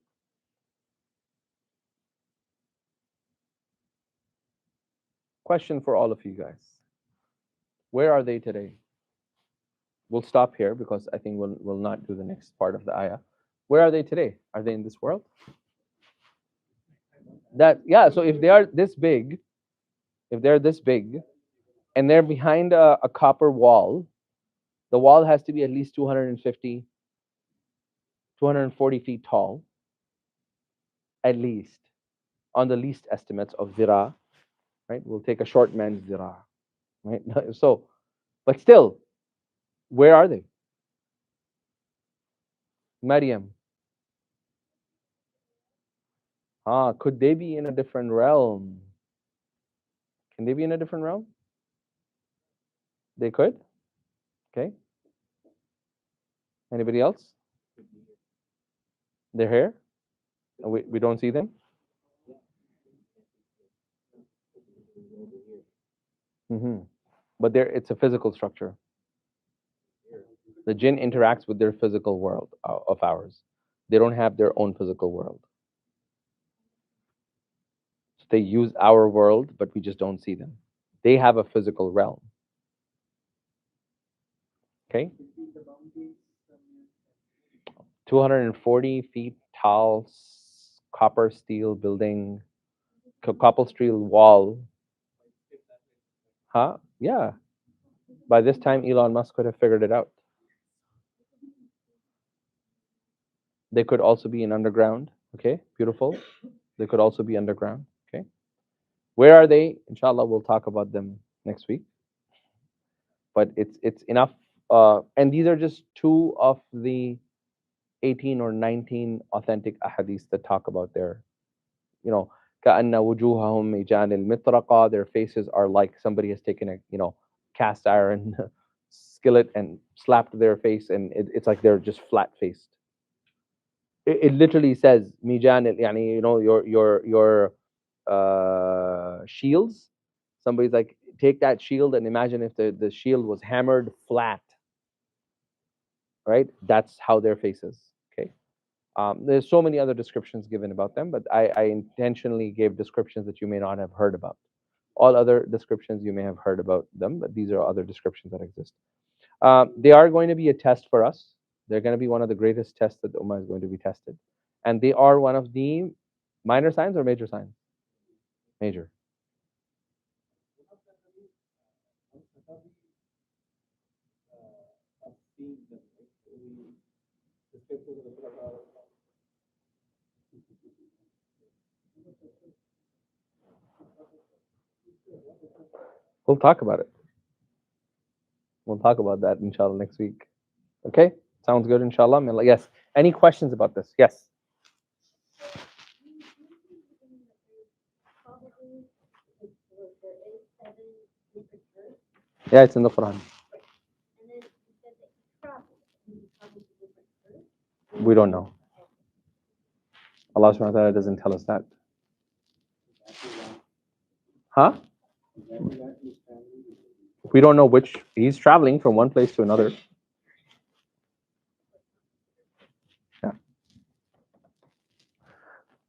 S2: Question for all of you guys. Where are they today? We'll stop here because I think we'll not do the next part of the ayah. Where are they today? Are they in this world? So if they are this big, and they're behind a copper wall, the wall has to be at least 250, 240 feet tall, at least, on the least estimates of zira, right? We'll take a short man's zira, right? So, but still, where are they? Maryam. Could they be in a different realm? Can they be in a different realm? They could. Okay. Anybody else? They're here. We don't see them. But it's a physical structure. The jinn interacts with their physical world of ours. They don't have their own physical world. So they use our world, but we just don't see them. They have a physical realm. Okay? 240 feet tall copper steel building, copper steel wall. Yeah. By this time, Elon Musk could have figured it out. They could also be in underground. Okay, beautiful. They could also be underground. Okay. Where are they? Inshallah, we'll talk about them next week. But it's enough. And these are just two of the 18 or 19 authentic ahadiths that talk about their, كأن وجوههم مجان المطرقة. Their faces are like somebody has taken a, cast iron skillet and slapped their face, and it's like they're just flat faced. It literally says mijan, your shields. Somebody's like, take that shield and imagine if the shield was hammered flat, right? That's how their face is. Okay. There's so many other descriptions given about them, but I intentionally gave descriptions that you may not have heard about. All other descriptions you may have heard about them, but these are other descriptions that exist. They are going to be a test for us. They're going to be one of the greatest tests that the Ummah is going to be tested. And they are one of the minor signs or major signs? Major. We'll talk about it. We'll talk about that, inshallah, next week. Okay? Sounds good, inshallah? Yes. Any questions about this? Yes. Yeah, it's in the Quran. We don't know. Allah subhanahu wa ta'ala doesn't tell us that. We don't know which. He's traveling from one place to another. Yeah.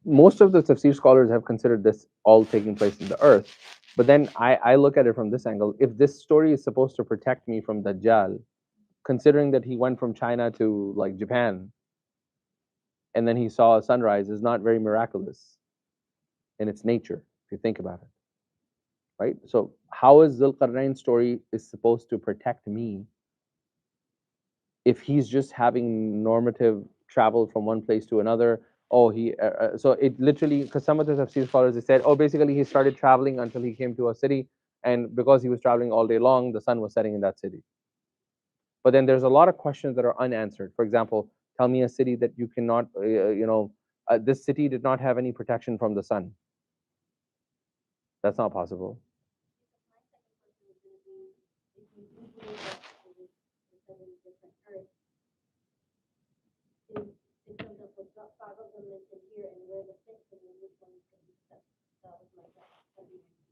S2: Most of the tafsir scholars have considered this all taking place in the earth. But then I look at it from this angle. If this story is supposed to protect me from Dajjal, considering that he went from China to like Japan, and then he saw a sunrise, is not very miraculous in its nature, if you think about it. Right? So how is Zulqarnain's story is supposed to protect me if he's just having normative travel from one place to another? So it literally, because some of the tafsir scholars, they said, basically he started traveling until he came to a city, and because he was traveling all day long, the sun was setting in that city. But then there's a lot of questions that are unanswered. For example, tell me a city that you cannot, this city did not have any protection from the sun. That's not possible.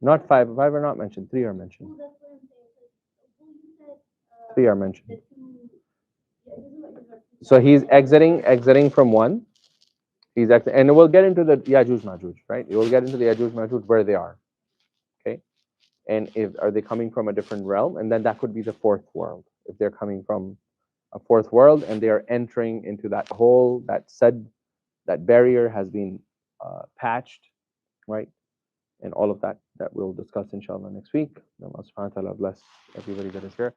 S2: Not five. Five are not mentioned. Three are mentioned. Three are mentioned. So he's exiting from one. And we'll get into the Yajuj Majuj, right? We'll get into the Yajuj Majuj where they are, okay? And if are they coming from a different realm, and then that could be the fourth world. If they're coming from a fourth world and they are entering into that hole, that barrier has been patched, right? And all of that we'll discuss inshallah next week. May Allah subhanahu wa ta'ala bless everybody that is here.